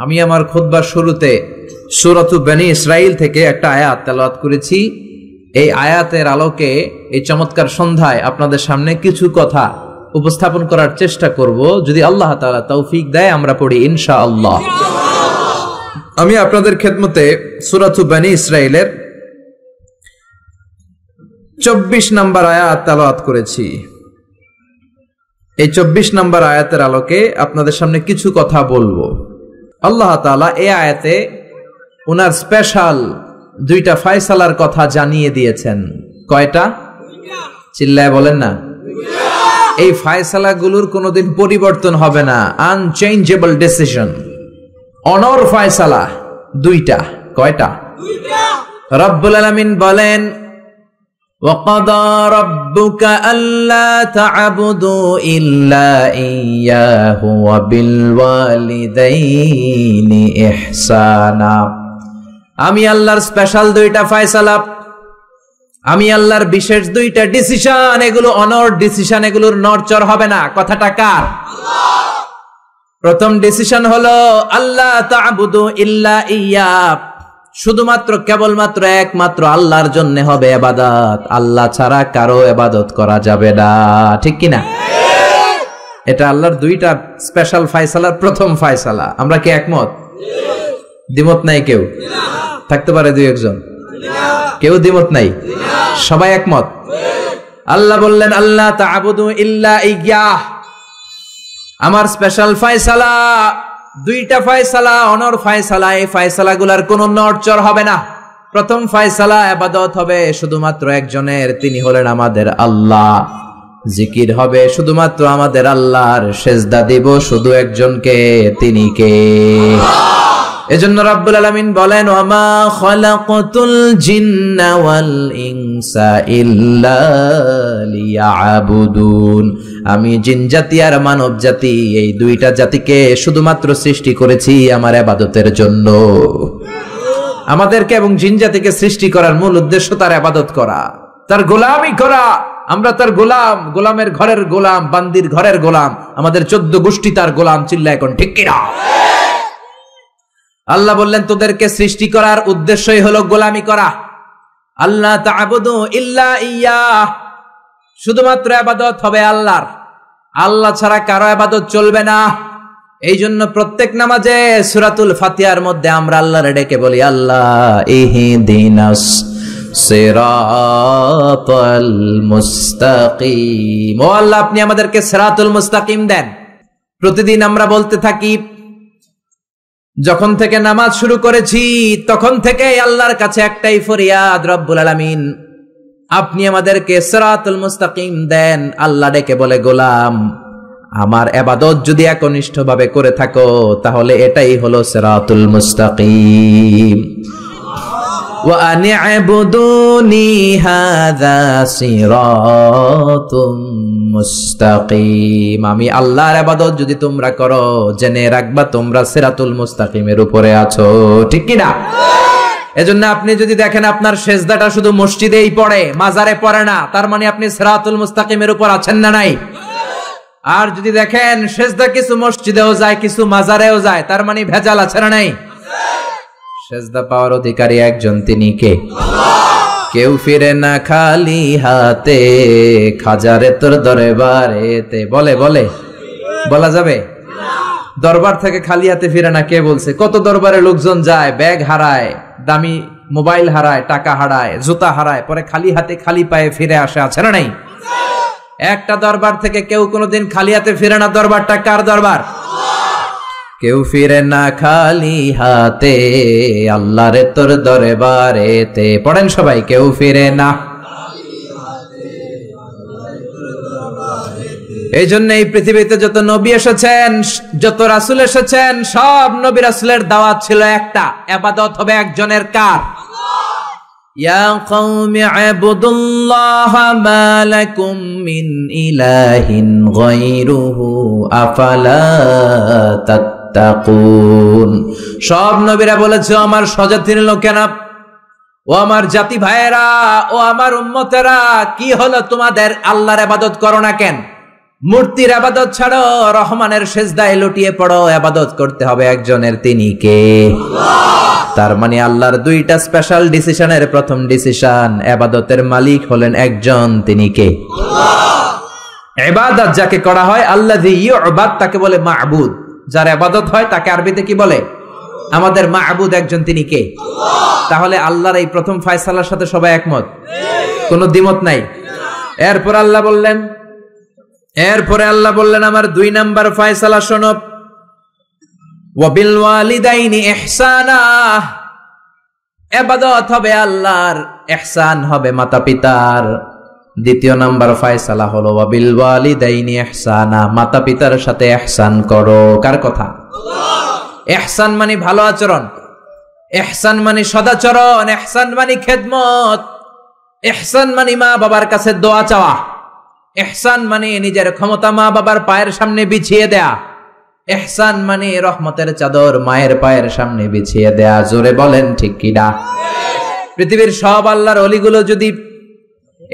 আমি আমার খুতবার শুরুতে সূরাতু বনী ইসরাইল থেকে একটা আয়াত তেলাওয়াত করেছি। এই আয়াতের আলোকে এই চমৎকার সন্ধ্যায় আপনাদের সামনে কিছু কথা উপস্থাপন করার চেষ্টা করব, যদি আল্লাহ তাআলা তৌফিক দেয় আমরা পড়ি ইনশাআল্লাহ। আমি আপনাদের খেদমতে সূরাতু বনী ইসরাইলের 24 নম্বর আয়াত তেলাওয়াত করেছি। এই 24 নম্বর আয়াতের আলোকে আপনাদের সামনে কিছু কথা বলবো। আল্লাহ তাআলা এই আয়াতে ওনার স্পেশাল দুইটা ফয়সালার কথা জানিয়ে দিয়েছেন। কয়টা? চিল্লায় বলেন না। এই ফয়সালাগুলোর কোনোদিন পরিবর্তন হবে না, আনচেঞ্জেবল ডিসিশন। অনর ফয়সালা দুইটা। কয়টা? রব্বুল আলামিন বলেন, وَقَضَى رَبُّكَ أَلَّا تَعْبُدُوا إِلَّا إِيَّاهُ وَبِالْوَالِدَيْنِ إِحْسَانًا। আমি আল্লাহর স্পেশাল দুইটা ফয়সালা, আমি আল্লাহর বিশেষ দুইটা ডিসিশন, এগুলো অনর ডিসিশন, এগুলোর নড়চড় হবে না। কথাটা কার? প্রথম ডিসিশন হলো আল্লাহ তা'বুদু ইল্লা ইয়্যাহ, শুধুমাত্র কেবলমাত্র একমাত্র আল্লাহর জন্য হবে ইবাদত, আল্লাহ ছাড়া কারো ইবাদত করা যাবে না। ঠিক কি না? এটা আল্লাহর দুইটা স্পেশাল ফয়সালার প্রথম ফয়সালা। আমরা কি একমত? দ্বিমত নাই কেউ? থাকতে পারে দুই একজন। কেউ দ্বিমত নাই, সবাই একমত। আল্লাহ বললেন আল্লাহ তা'বুদু ইল্লা ইয়্যাহ, আমার স্পেশাল ফয়সালা দুইটা ফয়সালা, অনর ফয়সালা। এই ফয়সালাগুলোর কোনো নড়চড় হবে না। প্রথম ফয়সালা, ইবাদত হবে শুধুমাত্র একজনের, তিনি হলেন আমাদের আল্লাহ। জিকির হবে শুধুমাত্র আমাদের আল্লাহর, সেজদা দিব শুধু একজনকে, তিনি কে? এজন্য রব্বুল আলামিন বলেন, ওয়ামা খালাকাতুল জিন্না ওয়াল ইনসা ইল্লা লিয়াবুদুন, আমি জিন জাতি আর মানব জাতি এই দুইটা জাতিকে শুধুমাত্র সৃষ্টি করেছি আমার ইবাদতের জন্য। আমাদেরকে এবং জিন জাতিকে সৃষ্টি করার মূল উদ্দেশ্য তার ইবাদত করা, তার গোলামি করা। আমরা তার গোলাম, গোলামের ঘরের গোলাম, বান্দির ঘরের গোলাম, আমাদের 14 গোষ্ঠী তার গোলাম। চিল্লা এখন ঠিক কিনা? আল্লাহ বললেন তোদেরকে সৃষ্টি করার উদ্দেশ্যই হলো গোলামি করা। আল্লাহ তা'বুদু ইল্লা ইয়্যাহ, শুধুমাত্র ইবাদত হবে আল্লাহর, আল্লাহ ছাড়া কারো ইবাদত চলবে না। এই জন্য প্রত্যেক নামাজে সূরাতুল ফাতিহার মধ্যে আমরা আল্লাহরে ডেকে বলি, আল্লাহ ইহদিনাস সিরাতাল মুস্তাকিম, ও আল্লাহ আপনি আমাদেরকে সিরাতুল মুস্তাকিম দেন। প্রতিদিন আমরা বলতে থাকি, যখন থেকে নামাজ শুরু করেছি তখন থেকে আল্লাহর কাছে একটাই ফরিয়াদ, রব্বুল আলামিন আপনি আমাদেরকে সিরাতুল মুস্তাকিম দেন। আল্লাহ ডেকে বলে, গোলাম আমার ইবাদত যদি একনিষ্ঠভাবে করে থাকো তাহলে এটাই হলো সিরাতুল মুস্তাকিম। ওয়া আনি'বুদুনি হাযা সিরাতুম মুস্তাকিম, আমি আল্লাহর ইবাদত যদি তোমরা করো জেনে রাখবা তোমরা সিরাতুল মুস্তাকিমের উপরে আছো। ঠিক কি না? এজন্য আপনি যদি দেখেন আপনার সেজদাটা শুধু মসজিদেই পড়ে, মাজারে পড়ে না, তার মানে আপনি সিরাতুল মুস্তাকিমের উপর আছেন না নাই? আর যদি দেখেন সেজদা কিছু মসজিদেও যায় কিছু মাজারেও যায়, তার মানে ভেজাল আছে না নাই? সেজদা পাওয়ার অধিকারী একজন, তিনি কে? কেউ ফিরে না খালি হাতে, খাজারে তোর দরবারেতে। বলে বলে বলা যাবে? দরবার থেকে খালি হাতে ফিরে না কে বলছে? কত দরবারে লোকজন যায়, ব্যাগ হারায়, দামি মোবাইল হারায়, টাকা হারায়, জুতা হারায়, পরে খালি হাতে খালি পায়ে ফিরে আসে, আছে না নাই? একটা দরবার থেকে কেউ কোনোদিন খালি হাতে ফিরে না। দরবারটা কার দরবার? কেউ ফিরে না খালি হাতে, আল্লাহরে তোর দরবারেতে। পড়েন সবাই, কেউ ফিরে না। এই জন্য এই পৃথিবীতে যত নবী এসেছেন, যত রাসূল এসেছেন, সব নবী রাসূলের দাওয়াত ছিল একটা, ইবাদত হবে একজনের। কার? ইয়া কওমি ইবুদুল্লাহা মা লাকুম মিন ইলাহিন গায়রুহু আফালা তাত্তাকুন। সব নবীরা বলেছে, আমার স্বজাতির লোকেরা, ও আমার জাতি ভাইয়েরা, ও আমার উম্মতেরা, কি হলো তোমাদের? আল্লাহর ইবাদত করো না কেন? মূর্তির ইবাদত ছাড়ো, রহমানের সিজদায় লুটিয়ে পড়ো। ইবাদত করতে হবে একজনের, তিনি কে? আল্লাহ। তার মানে আল্লাহর দুইটা স্পেশাল ডিসিশনের প্রথম ডিসিশন, ইবাদতের মালিক হলেন একজন, তিনি কে? আল্লাহ। ইবাদত যাকে করা হয়, আল্লাযী ইউবাদ, তাকে বলে মা'বুদ। যার ইবাদত হয় তাকে আরবিতে কি বলে? আমাদের মা'বুদ একজন, তিনি কে? আল্লাহ। তাহলে আল্লাহর এই প্রথম ফয়সালার সাথে সবাই একমত? কোনো দ্বিমত নাই। এরপর আল্লাহ বললেন আমার 2 নাম্বার ফয়সালা শোনো, ওয়া বিল ওয়ালিদাইনি ইহসানা। ইবাদত হবে আল্লাহর, ইহসান হবে মাতা-পিতার। দ্বিতীয় নাম্বার ফয়সালা হলো ওয়া বিল ওয়ালিদাইনি ইহসানা, মাতা-পিতার সাথে ইহসান করো। কার কথা? আল্লাহ। ইহসান মানে ভালো আচরণ, ইহসান মানে সদাচরণ, ইহসান মানে খেদমত, ইহসান মানে মা বাবার কাছে দোয়া চাওয়া, ইহসান মানে নিজের ক্ষমতা মা বাবার পায়ের সামনে বিছিয়ে দেয়া, ইহসান মানে রহমতের চাদর মায়ের পায়ের সামনে বিছিয়ে দেয়া। জোরে বলেন ঠিক কি না? পৃথিবীর সব আল্লাহর ওলিগুলো যদি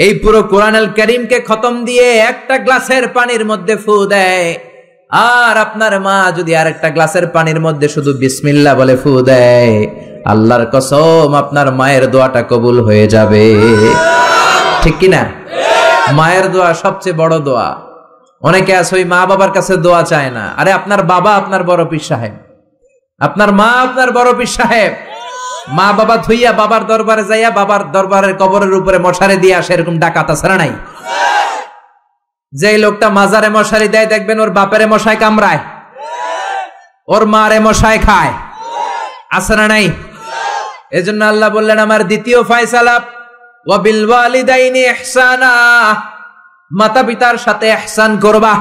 এই পুরো কোরআনুল কারীমকে খতম দিয়ে একটা গ্লাসের পানির মধ্যে ফু দেয়, আর আপনার মা যদি আরেকটা গ্লাসের পানির মধ্যে শুধু বিসমিল্লাহ বলে ফু দেয়, আল্লাহর কসম আপনার মায়ের দোয়াটা কবুল হয়ে যাবে। ঠিক কি না? মায়ের দোয়া সবচেয়ে বড় দোয়া। অনেকে আছে ওই মা বাবার কাছে দোয়া চায় না। আরে আপনার বাবা আপনার বড় পীর সাহেব, আপনার মা আপনার বড় পীর সাহেব। মা বাবা ধুইয়া বাবার দরবারে যাইয়া বাবার দরবারের কবরের উপরে মশারি দিয়ে আসে, এরকম ডাকাত আছে না নাই? যে লোকটা মাজারে মশারি দেয় দেখবেন ওর বাপেরে মশায় কামড়ায়, ওর মারে মশায় খায়, আছে না নাই? এজন্য আল্লাহ বললেন আমার দ্বিতীয় ফয়সালা, ওয়া বিল ওয়ালিদাইনি ইহসানা, মাতা পিতার সাথে ইহসান করবা।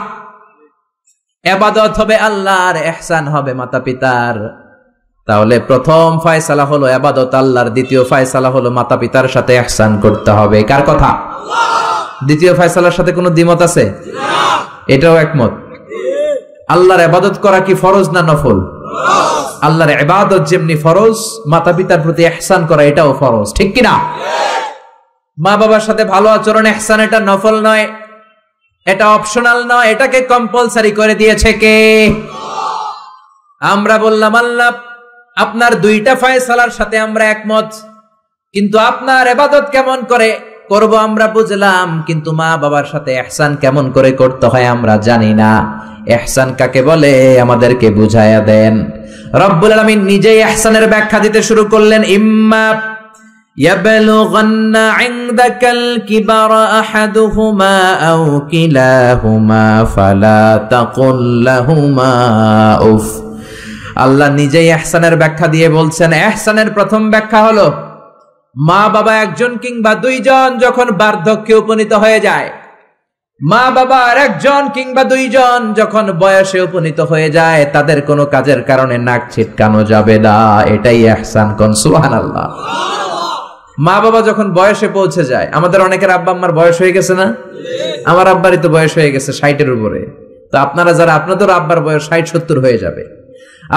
ইবাদত হবে আল্লাহর, ইহসান হবে মাতা পিতার। তাহলে প্রথম ফয়সালা হলো ইবাদত আল্লাহর, দ্বিতীয় ফয়সালা হলো মাতা পিতার সাথে ইহসান করতে হবে। কার কথা? আল্লাহ। দ্বিতীয় ফয়সালার সাথে কোনো দ্বিমত আছে? না। এটাও একমত। আল্লাহর ইবাদত করা কি ফরজ না নফল? ফরজ। আল্লাহর ইবাদত যেমনি ফরজ, মাতা পিতার প্রতি ইহসান করা এটাও ফরজ। ঠিক কি না? মা বাবার সাথে ভালো আচরণ, ইহসান, এটা নফল নয়, এটা অপশনাল নয়, এটাকে কম্পালসারি করে দিয়েছে কে? আমরা বললাম আল্লাহ আপনার দুইটা ফয়সালার সাথে আমরা একমত, কিন্তু আপনার ইবাদত কেমন করে করব আমরা বুঝলাম, কিন্তু মা বাবার সাথে ইহসান কেমন করে করতে হয় আমরা জানি না। ইহসান কাকে বলে আমাদেরকে বুঝায়া দেন। রব্বুল আলামিন নিজেই ইহসানের ব্যাখ্যা দিতে শুরু করলেন। ইম্মা يبلغن عندك الكبر أحدهما أو كلاهما فلا تقل لهما أف। আল্লাহ নিজেই ইহসানের ব্যাখ্যা দিয়ে বলছেন, ইহসানের প্রথম ব্যাখ্যা হলো মা বাবা একজন কিংবা দুইজন যখন বার্ধক্যে উপনীত হয়ে যায়, মা বাবার একজন কিংবা দুইজন যখন বয়সে উপনীত হয়ে যায়, তাদের কোনো কাজের কারণে নাক ছিটকানো যাবে না। এটাই ইহসান। কোন সুবহানাল্লাহ। মা বাবা যখন বয়সে পৌঁছে যায়, আমাদের অনেকের আব্বা আম্মার বয়স হয়ে গেছে না? আমার আব্বারই তো বয়স হয়ে গেছে 60-এর উপরে। তো আপনারা যারা, আপনাদের আব্বার বয়স 60-70 হয়ে যাবে।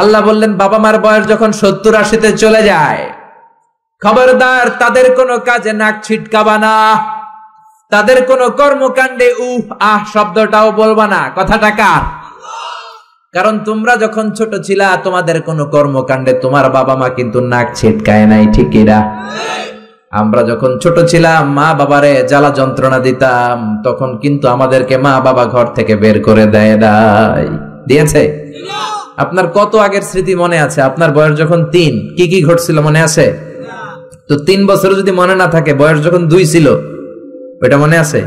আল্লাহ বললেন বাবা মার বয়স যখন 70-80-তে চলে যায়, খবরদার তাদের কোনো কাজে নাক ছিটকাবা না, তাদের কোনো কর্মকাণ্ডে উহ আহ শব্দটাও বলবা না। কথাটা কার? কারণ তোমরা যখন ছোট ছিলা তোমাদের কোনো কর্মকাণ্ডে তোমার বাবা মা কিন্তু নাক ছিটকায় নাই। ঠিক কিনা? আমরা যখন ছোট ছিলাম মা বাবারে জ্বালা যন্ত্রণা দিতাম, তখন কিন্তু আমাদেরকে মা বাবা ঘর থেকে বের করে দেয় নাই। দিয়েছে? আপনার কত আগের স্মৃতি মনে আছে? আপনার বয়স যখন 3 কি কি ঘটছিল মনে আছে? তো 3 বছর যদি মনে না থাকে, বয়স যখন 2 ছিল ওটা মনে আছে?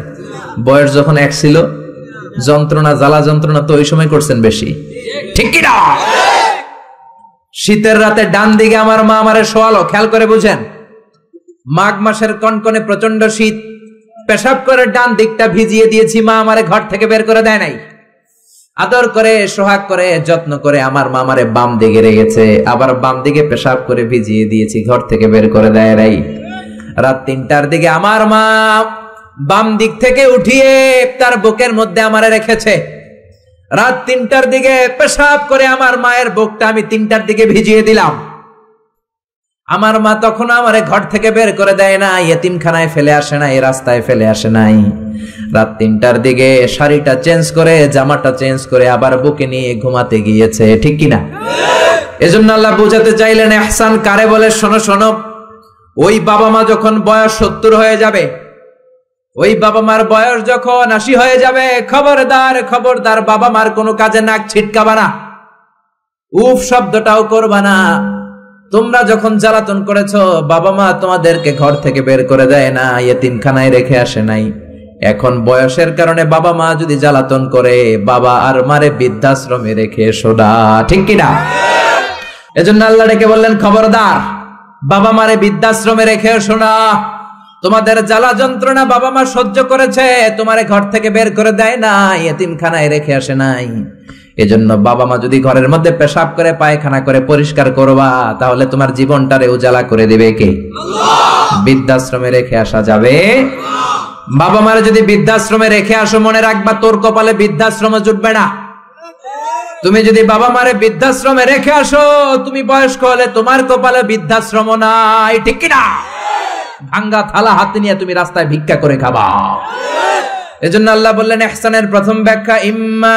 বয়স যখন 1 ছিল, যন্ত্রণা জ্বালা যন্ত্রণা তো ওই সময় করছেন বেশি। ঠিক কি না? শীতের রাতে ডান দিকে আমার মা আমারে শোয়ালো, খেয়াল করে বুঝেন। মাঘ মাসের কনকনে প্রচন্ড শীত, পেশাব করে ডান দিকটা ভিজিয়ে দিয়েছি, মা আমারে ঘর থেকে বের করে দেয় নাই। আদর করে সোহাগ করে যত্ন করে আমার মা আমারে বাম দিকে রেখেছে, আবার বাম দিকে পেশাব করে ভিজিয়ে দিয়েছি, ঘর থেকে বের করে দেয় নাই। রাত 3টার দিকে আমার মা বাম দিক থেকে উঠিয়ে তার বুকের মধ্যে আমারে রেখেছে। রাত 3টার দিকে পেশাব করে আমার মায়ের বুকটা আমি 3টার দিকে ভিজিয়ে দিলাম। আমার মা তখন আমারে ঘর থেকে বের করে দেয় না, ইয়েতিমখানায় ফেলে আসে না, এই রাস্তায় ফেলে আসে নাই। রাত 3টার দিকে শাড়িটা চেঞ্জ করে, জামাটা চেঞ্জ করে আবার বুকে নিয়ে ঘুমাতে গিয়েছে, ঠিক কিনা? এজন্য আল্লাহ বুঝাতে চাইলেন ইহসান কারে বলে। শোনো শোনো, ওই বাবা মা যখন বয়স 70 হয়ে যাবে, ওই বাবা মার বয়স যখন 80 হয়ে যাবে, খবরদার খবরদার বাবা মার কোনো কাজে নাক ছিটকাবা না, উফ শব্দটাও করবা না। তোমরা যখন জ্বালাতন করেছো, বাবা মা তোমাদেরকে ঘর থেকে বের করে দেয় না, ইয়েতিমখানায় রেখে আসে নাই। এখন বয়সের কারণে বাবা মা যদি জ্বালাতন করে, বাবা আর মারে বৃদ্ধাশ্রমে রেখে এসো না, ঠিক কিনা? এজন্য আল্লাহ ডেকে বললেন খবরদার বাবা মারে বৃদ্ধাশ্রমে রেখে এসো না। তোমাদের জ্বালা যন্ত্রণা বাবা মা সহ্য করেছে, তোমারে ঘর থেকে বের করে দেয় না, ইয়েতিমখানায় রেখে আসে নাই। এজন্য বাবা মা যদি ঘরের মধ্যে পেশাব করে, পায়খানা করে পরিষ্কার করবা, তাহলে তোমার জীবনটারে উজালা করে দেবে কে? আল্লাহ। বৃদ্ধাশ্রমে রেখে আসা যাবে? বাবা মারে যদি বৃদ্ধাশ্রমে রেখে আসো, মনে রাখবা তোর কপালে বৃদ্ধাশ্রম জুটবে না। তুমি যদি বাবা মারে বৃদ্ধাশ্রমে রেখে আসো, তুমি বয়স্ক হলে তোমার কপালে বৃদ্ধাশ্রম নাই, ঠিক কিনা? ভাঙ্গা থালা হাতে নিয়ে তুমি রাস্তায় ভিক্ষা করে খাবা। এজন্য আল্লাহ বললেন ইহসানের প্রথম ব্যাখ্যা, ইম্মা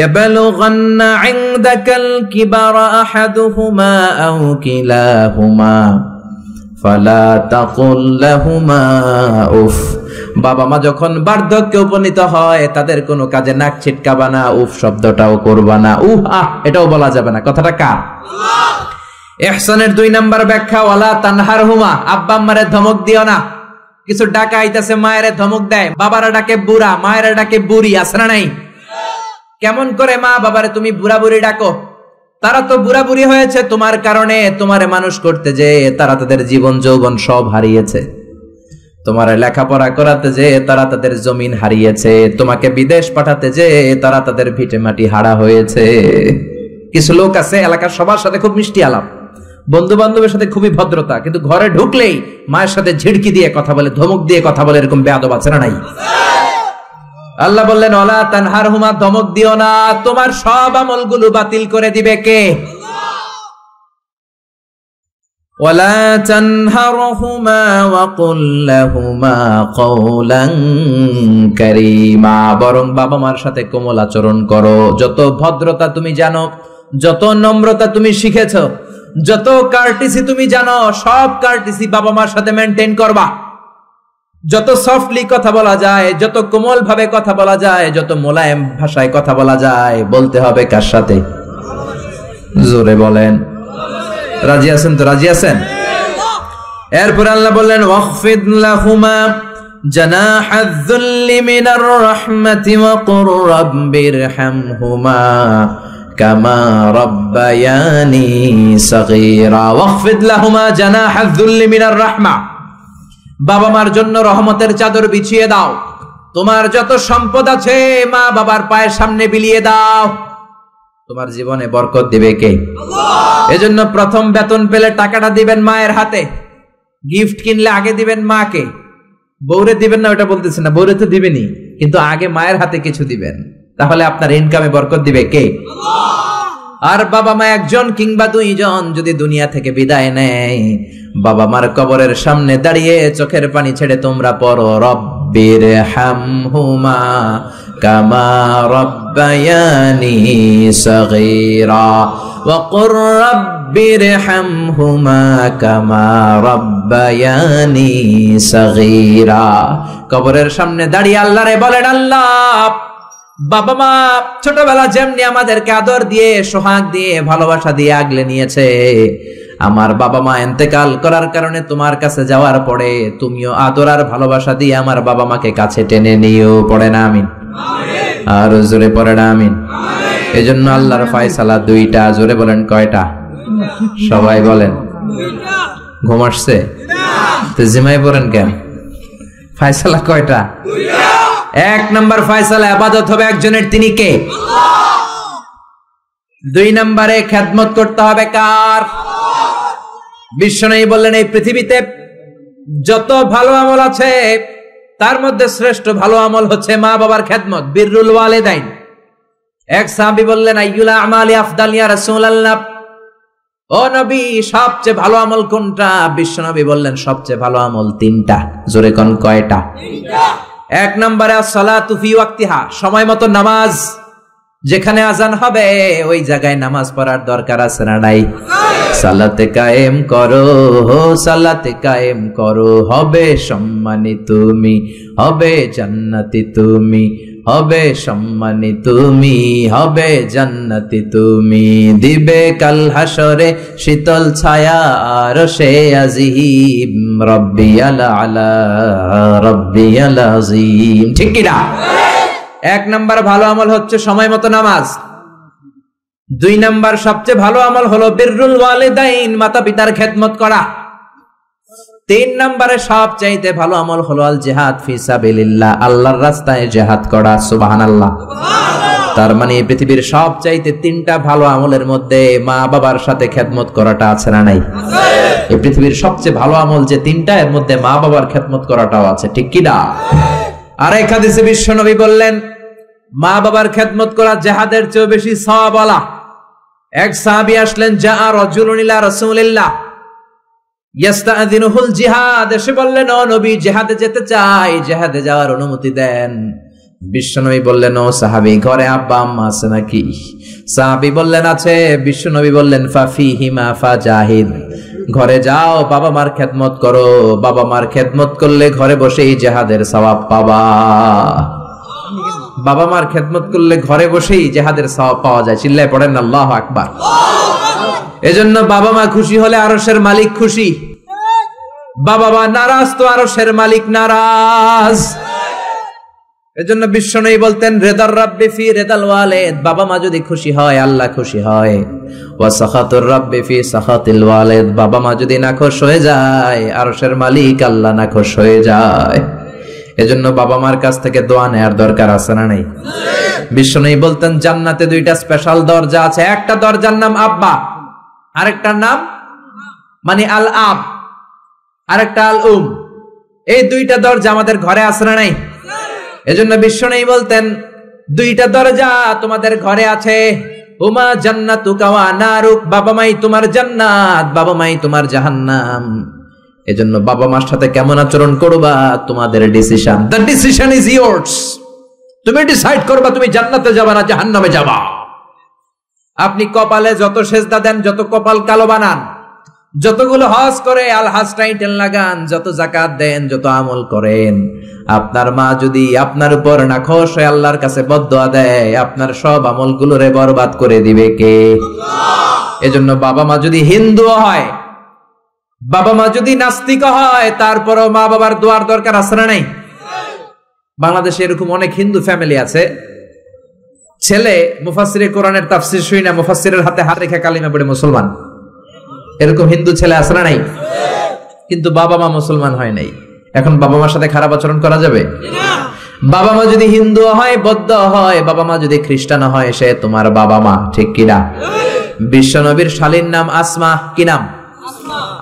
يبلغن عندك الكبر أحدهما أو كلاهما فلا تقل لهما উফ। বাবা মা যখন বার্ধক্যে উপনীত হয়, তাদের কোনো কাজে নাক ছিটকাবা না, উফ শব্দটাও করবা না, উহ আহ এটাও বলা যাবে না। কথাটা কার? আল্লাহ। ইহসানের 2 নাম্বার ব্যাখ্যা, ওয়ালা তানহারহুমা, আব্বা আম্মারে ধমক দিও না। কিছু ডাকা আইতাছে, মায়েরে ধমক দেয়, বাবারা ডাকে বুড়া, মায়েরা ডাকে বুড়ি, আছে না নাই? কেমন করে মা বাবারে তুমি বুড়া বুড়ি ডাকো? তারা তো বুড়া বুড়ি হয়েছে তোমার কারণে। তোমারে মানুষ করতে যে তারা তাদের জীবন যৌবন সব হারিয়েছে, তোমারে লেখাপড়া করাতে যে তারা তাদের জমিন হারিয়েছে, তোমাকে বিদেশ পাঠাতে যে তারা তাদের ভিটে মাটি হারা হয়েছে। কিছু লোক আছে এলাকার সবার সাথে খুব মিষ্টি আলাপ, বন্ধু বান্ধবের সাথে খুবই ভদ্রতা, কিন্তু ঘরে ঢুকলেই মায়ের সাথে ঝিড়কি দিয়ে কথা বলে, ধমক দিয়ে কথা বলে, এরকম বেয়াদব আছে না নাই? আল্লাহ বললেন ওয়ালা তানহারহুমা, ধমক দিও না, তোমার সব আমলগুলো বাতিল করে দিবে কে? আল্লাহ। ওয়ালা তানহারহুমা ওয়া কুল লাহুমা কওলান কারীমা, বরং বাবা মার সাথে কোমল আচরণ করো। যত ভদ্রতা তুমি জানো, যত নম্রতা তুমি শিখেছো, যত কার্টিসি তুমি জানো, সব কার্টিসি বাবা মার সাথে মেইনটেইন করবা। যত সফটলি কথা বলা যায়, যত কোমল ভাবে কথা বলা যায়, যত মোলায়েম ভাষায় কথা বলা যায়, বলতে হবে কার সাথে? জোরে বলেন রাজি আছেন তো? রাজি আছেন? এরপর আল্লাহ বললেন ওয়াখফিদ লাহুমা জানাহায যুল্লি মিনার রাহমাতি ওয়া কুর রাব্বিরহামহুমা কামা রাব্বায়ানি সাগীরা। ওয়াখফিদ লাহুমা জানাহায যুল্লি মিনার রাহমা, বাবা মার জন্য রহমতের চাদর বিছিয়ে দাও। তোমার যত সম্পদ আছে মা বাবার পায়ের সামনে বিলিয়ে দাও, তোমার জীবনে বরকত দিবে কে? আল্লাহ। এজন্য প্রথম বেতন পেলে টাকাটা দিবেন মায়ের হাতে, গিফট কিনলে আগে দিবেন মাকে, বউরে দিবেন না ওটা বলতেছে না, বউরে তো দিবেনই, কিন্তু আগে মায়ের হাতে কিছু দিবেন, তাহলে আপনার ইনকামে বরকত দিবে কে? আল্লাহ। আর বাবা মা একজন কিংবা 2 জন যদি দুনিয়া থেকে বিদায় নেয়, বাবা মার কবরের সামনে দাঁড়িয়ে চোখের পানি ছেড়ে তোমরা পড়ো রব্বিরহামহুমা কামা রাব্বায়ানি সাগীরা ওয়া কুর রাব্বিরহামহুমা কামা রাব্বায়ানি সাগীরা। কবরের সামনে দাঁড়িয়ে আল্লাহরে বলেন, আল্লাহ বাবা মা ছোটবেলা যেমনি আমাদেরকে আদর দিয়ে, সোহাগ দিয়ে, ভালোবাসা দিয়ে আগলে নিয়েছে, আমার বাবা মা ইন্তেকাল করার কারণে তোমার কাছে যাওয়ার পরে তুমিও আদর আর ভালোবাসা দিয়ে আমার বাবা মাকে কাছে টেনে নিও। পড়ে না আমিন? আর জোরে পড়ে না আমিন? এজন্য আল্লাহর ফয়সালা 2টা। জোরে বলেন কয়টা? সবাই বলেন। ঘুম আসছে তো জিমাই পড়েন কেন? ফয়সালা কয়টা? 1 নাম্বার ফয়সালা ইবাদত হবে একজনের, তিনি কে? আল্লাহ। 2 নম্বরে খেদমত করতে হবে কার? বিশ্বনবী বললেন এই পৃথিবীতে যত ভালো আমল আছে তার মধ্যে শ্রেষ্ঠ ভালো আমল হচ্ছে মা বাবার খেদমত, বিররুল ওয়ালিদাইন। এক সাহাবী বললেন আইয়ুল আমালি আফদাল ইয়া রাসূলুল্লাহ, ও নবী, সবচেয়ে ভালো আমল কোনটা? বিশ্ব নবী বললেন সবচেয়ে ভালো আমল তিনটা। জোরে কোন কয়টা? এক নম্বরে সালাতু ফি ওয়াক্তিহা, সময় মতো নামাজ। যেখানে আজান হবে ওই জায়গায় নামাজ পড়ার দরকার আছে না নাই? সালাতে কায়েম করো, সালাতে কায়েম করো, হবে সম্মানী তুমি, হবে জান্নাতি তুমি, হবে সম্মানী তুমি, হবে জান্নাতি তুমি। দিবে কাল হাসরে শীতল ছায়া আরশে আজিম, রব্বিয়াল আলা, রব্বিয়াল আযীম। ঠিক কি না? এক নাম্বার ভালো আমল হচ্ছে সময় মতো নামাজ। দুই নাম্বার সবচেয়ে ভালো আমল হলো বিররুল ওয়ালিদাইন, মাতা পিতার খেদমত করা। তিন নম্বরে সবচাইতে ভালো আমল হলো আল জিহাদ ফি সাবিলিল্লাহ, আল্লাহর রাস্তায় জিহাদ করা। সুবহানাল্লাহ। তার মানে পৃথিবীর সবচাইতে তিনটা ভালো আমলের মধ্যে মা বাবার সাথে খেদমত করাটা আছে না নাই? এই পৃথিবীর সবচেয়ে ভালো আমল যে তিনটা, এর মধ্যে মা বাবার খেদমত করাটাও আছে। ঠিক কি না? আর এক হাদিসে বিশ্ব নবী বললেন মা বাবার খেদমত করা জিহাদের চেয়ে বেশি সওয়াবওয়ালা। এক সাহাবী আসলেন, জা রাজুলুন ইলা রাসূলিল্লাহ ইয়াস্তাযিনুহুল জিহাদ, এসে বললেন ও নবী, জিহাদে যেতে চাই, জিহাদে যাওয়ার অনুমতি দেন। বিশ্বনবী বললেন ও সাহাবী, ঘরে আব্বা আম্মা আছে নাকি? সাহাবী বললেন আছে। বিশ্বনবী বললেন ফাফিহিমা ফাজাহিদ, ঘরে যাও, বাবা মার খেদমত করো। বাবা মার খেদমত করলে ঘরে বসেই জিহাদের সওয়াব পাবা। বাবা মার খেদমত করলে ঘরে বসেই জিহাদের সওয়াব পাওয়া যায়। চিল্লায় পড়েন আল্লাহু আকবার। এজন্য বাবা মা খুশি হলে আরশের মালিক খুশি, বাবা মা নারাজ তো আরশের মালিক নারাজ। এজন্য বিশ্বনবী বলতেন রিদার রাব্বি ফি রিদাল ওয়ালিদ, বাবা মা যদি খুশি হয় আল্লাহ খুশি হয়। ওয়া সাখাতুর রাব্বি ফি সাখাতিল ওয়ালিদ, বাবা মা যদি নাখোশ হয়ে যায় আরশের মালিক আল্লাহ নাখোশ হয়ে যায়। এজন্য বাবা মার কাছ থেকে দোয়া নেয়ার দরকার আছে না নাই? বিশ্বনবী বলতেন জান্নাতে দুইটা স্পেশাল দরজা আছে, একটা দরজার নাম আব্বা, আরেকটার নাম মানে আল আব, আরেকটা আল উম। এই দুইটা দরজা আমাদের ঘরে আছে না নাই? এজন্য বিশ্বনবী বলতেন দুইটা দরজা তোমাদের ঘরে আছে, উমা জান্নাতুকা ওয়া নারুক, বাবা মাই তোমার জান্নাত, বাবা মাই তোমার জাহান্নাম। এজন্য বাবা মার সাথে কেমন আচরণ করবা তোমাদের decision, the decision is yours. তুমি ডিসাইড করবা তুমি জান্নাতে যাবা না জাহান্নামে যাবা। আপনি কপালে যত সেজদা দেন, যত কপাল কালো বানান, যতগুলো হজ করে আল হজ টাইটেল লাগান, যত যাকাত দেন, যত আমল করেন, আপনার মা যদি আপনার উপর নাখোশ হয়ে আল্লাহর কাছে বদদুয়া দেয়, আপনার সব আমলগুলোরে বরবাদ করে দিবে কে? এজন্য বাবা মা যদি হিন্দু হয়, বাবা মা যদি নাস্তিক হয়, তারপরও মা বাবার দোয়ার দরকার আছে না নাই? বাংলাদেশে এরকম অনেক হিন্দু ফ্যামিলি আছে, ছেলে মুফাসসিরে কোরআনের তাফসীর শুই না, মুফাসসিরের হাতে হাত রেখে কালিমা পড়ে মুসলমান। এরকম হিন্দু ছেলে আছে না নাই? কিন্তু বাবা মা মুসলমান হয় নাই। এখন বাবা মার সাথে খারাপ আচরণ করা যাবে? বাবা মা যদি হিন্দু হয়, বৌদ্ধ হয়, বাবা মা যদি খ্রিস্টান হয়, সে তোমার বাবা মা। ঠিক কিনা? বিশ্বনবীর শালীর নাম আসমা। কি নাম?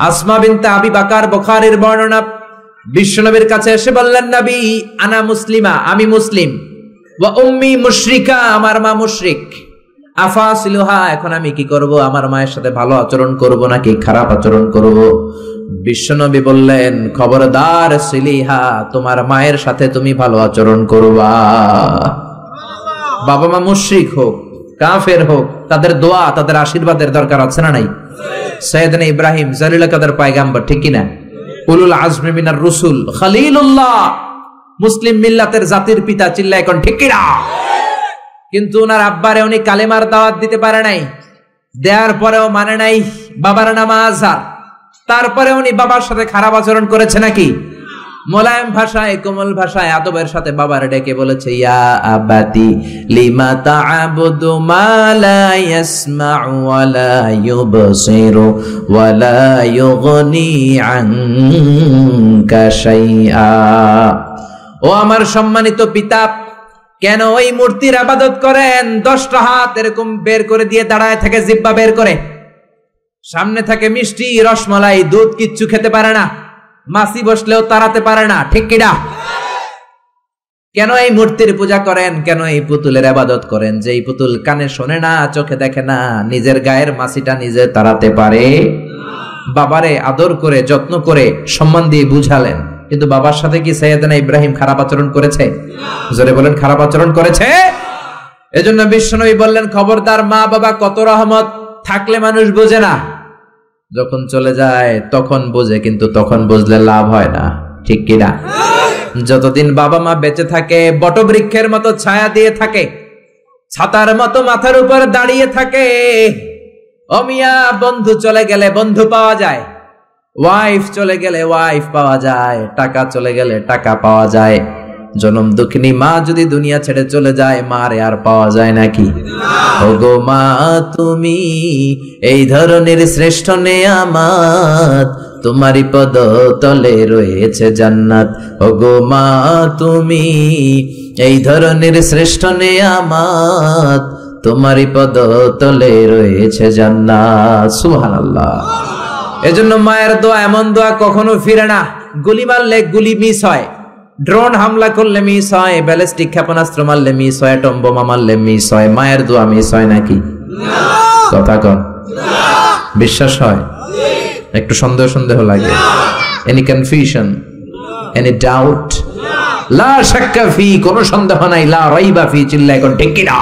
আসমা বিনতে আবি বকর, বুখারীর বর্ণনা। বিশ্বনবীর কাছে এসে বললেন নবী আনা মুসলিমা, আমি মুসলিম, ওয়া উম্মি মুশরিকা, আমার মা মুশরিক, আফাসিলুহা, এখন আমি কি করব? আমার মায়ের সাথে ভালো আচরণ করব নাকি খারাপ আচরণ করব? বিশ্বনবী বললেন খবরদার সিলিহা, তোমার মায়ের সাথে তুমি ভালো আচরণ করবা। বাবা মা মুশরিক হোক, কাফের হোক, তাদের দোয়া, তাদের আশীর্বাদের দরকার আছে না নাই? সাইয়েদনা ইব্রাহিম জালিল কাদের পয়গাম্বর, ঠিক কি না? উলুল আজমি মিনার রুসুল, খলিলুল্লাহ, মুসলিম মিল্লাতের জাতির পিতা। চিল্লায় এখন ঠিক কি না? কিন্তু ওনার আব্বারে উনি কালেমার দাওয়াত দিতে পারে নাই, দেওয়ার পরেও মানে নাই। বাবার নাম আজহার, তারপরে উনি বাবার সাথে খারাপ আচরণ করেছে নাকি? মোলায়েম ভাষায়, কোমল ভাষায়, আদবের সাথে বাবার ডেকে বলেছে ইয়া আবাতি লিমা তা'বুদু মা লা ইয়াসমা'ু ওয়া লা ইউবসিরু ওয়া লা ইউগনি আনকা শাইআ। ও আমার সম্মানিত পিতা, কেন ওই মূর্তির ইবাদত করেন? 10টা হাত এরকম বের করে দিয়ে দাঁড়ায় থাকে, জিহ্বা বের করে, সামনে থাকে মিষ্টি, রসমালাই, দুধ, কিচ্ছু খেতে পারে না, মাছি বসলেও তাড়াতে পারে না। ঠিক কিনা? কেন এই মূর্তির পূজা করেন, কেন এই পুতুলের ইবাদত করেন? যে এই পুতুল কানে শোনে না, চোখে দেখে না, নিজের গায়ের মাছিটা নিজে তাড়াতে পারে। বাবারে আদর করে যত্ন করে সম্মান দিয়ে বুঝালেন, কিন্তু বাবার সাথে কি সাইয়েদনা ইব্রাহিম খারাপ আচরণ করেছে? জোরে বলেন, খারাপ আচরণ করেছে? এজন্য বিশ্বনবী বললেন, খবরদার, মা বাবা কত রহমত থাকলে মানুষ বোঝে না, যখন চলে যায় তখন বোঝে, কিন্তু তখন বুঝলে লাভ হয় না, ঠিক কিনা? যতদিন বাবা মা বেঁচে থাকে বটবৃক্ষের মতো ছায়া দিয়ে থাকে, ছাতার মতো মাথার উপর দাঁড়িয়ে থাকে। অমিয়া, বন্ধু চলে গেলে বন্ধু পাওয়া যায়, ওয়াইফ চলে গেলে ওয়াইফ পাওয়া যায়, টাকা চলে গেলে টাকা পাওয়া যায়। জনম দুঃখিনী মা যদি দুনিয়া ছেড়ে চলে যায়, মারে আর পাওয়া যায় নাকি? ওগো মা তুমি এই ধরনের শ্রেষ্ঠ নেয়ামত, তোমারই পদ তলে রয়েছে জান্নাত। ওগো মা তুমি এই ধরনের শ্রেষ্ঠ নেয়ামত, তোমারই পদ তলে রয়েছে জান্নাত। সুবহানাল্লাহ। এজন্য মায়ের দোয়া এমন দোয়া কখনো ফিরে না। গুলি মারলে গুলি মিস হয়, ড্রোন হামলা করলে মিস হয়, ব্যালিস্টিক ক্ষেপণাস্ত্র মারলে মিস হয়, অ্যাটম বোমা মারলে মিস হয়, মায়ের দোয়া মিস হয় নাকি? কথা কন, বিশ্বাস হয়? একটু সন্দেহ সন্দেহ লাগে? Any confusion, any doubt? লা শাক্কা ফি, কোনো সন্দেহ নাই, লা রাইবা ফি, চিল্লায় কোন ঠিক কি না?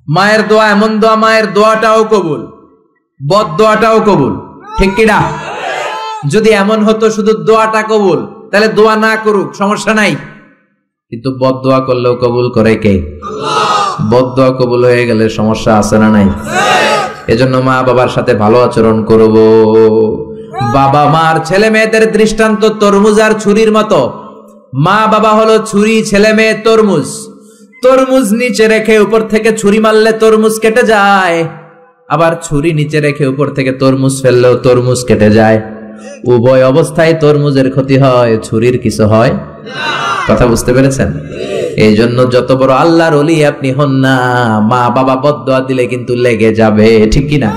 মায়ের দোয়া এমন দোয়া, মায়ের দোয়াটাও কবুল, বদ দোয়াটাও কবুল, ঠিক কি না? যদি এমন হতো শুধু দোয়াটা কবুল, তাহলে দোয়া না করুক সমস্যা নাই, কিন্তু বদ দোয়া করলেও কবুল করে কে? বদ দোয়া কবুল হয়ে গেলে সমস্যা আছে না নাই? এজন্য মা বাবার সাথে ভালো আচরণ করব। বাবা মার ছেলে মেয়েদের দৃষ্টান্ত তরমুজ আর ছুরির মতো। মা বাবা হলো ছুরি, ছেলে মেয়ে তরমুজ। তরমুজ নিচে রেখে উপর থেকে ছুরি মারলে তরমুজ কেটে যায়, আবার ছুরি নিচে রেখে উপর থেকে তরমুজ ফেললেও তরমুজ কেটে যায়। উভয় অবস্থায় তরমুজের ক্ষতি হয়, ছুরির কিছু হয় না। কথা বুঝতে পেরেছেন? এই জন্য যত বড় আল্লাহর ওলি আপনি হন না, মা বাবা বদদোয়া দিলে কিন্তু লেগে যাবে, ঠিক কি না?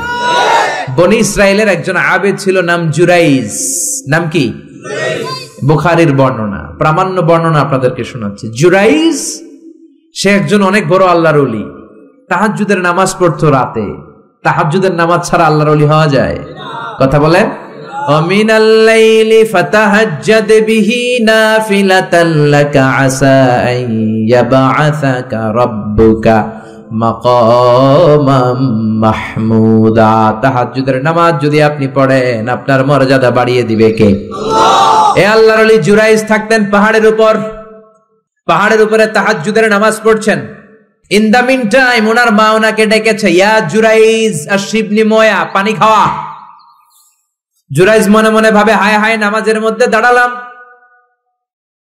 বনি ইসরাইলের একজন আবেদ ছিল, নাম জুরাইজ। নাম কি? বুখারীর বর্ণনা, প্রামাণ্য বর্ণনা আপনাদেরকে শোনাচ্ছি। জুরাইজ সে একজন অনেক বড় আল্লাহর ওলি। তাহাজ্জুদের নামাজ পড়তো রাতে। তাহাজ্জুদের নামাজ ছাড়া আল্লাহর ওলি হওয়া যায়? কথা বলেন। ومن الليل فتهجد به نافلة لك عسى أن يبعثك ربك مقاما محمودا। তাহাজ্জুদের নামাজ যদি আপনি পড়েন, আপনার মর্যাদা বাড়িয়ে দিবে কে? আল্লাহ। এই আল্লাহর ওলি জুরাইজ থাকতেন পাহাড়ের উপর। পাহাড়ের উপরে তাহাজ্জুদের নামাজ পড়ছেন। ইন দা মিন টাইম ওনার মা ওনাকে ডেকেছে, ইয়া জুরাইজ আশরিবনি ময়া, পানি খাওয়া। জুরাইজ মনে মনে ভাবে, হায় হায়, নামাজের মধ্যে দাঁড়ালাম,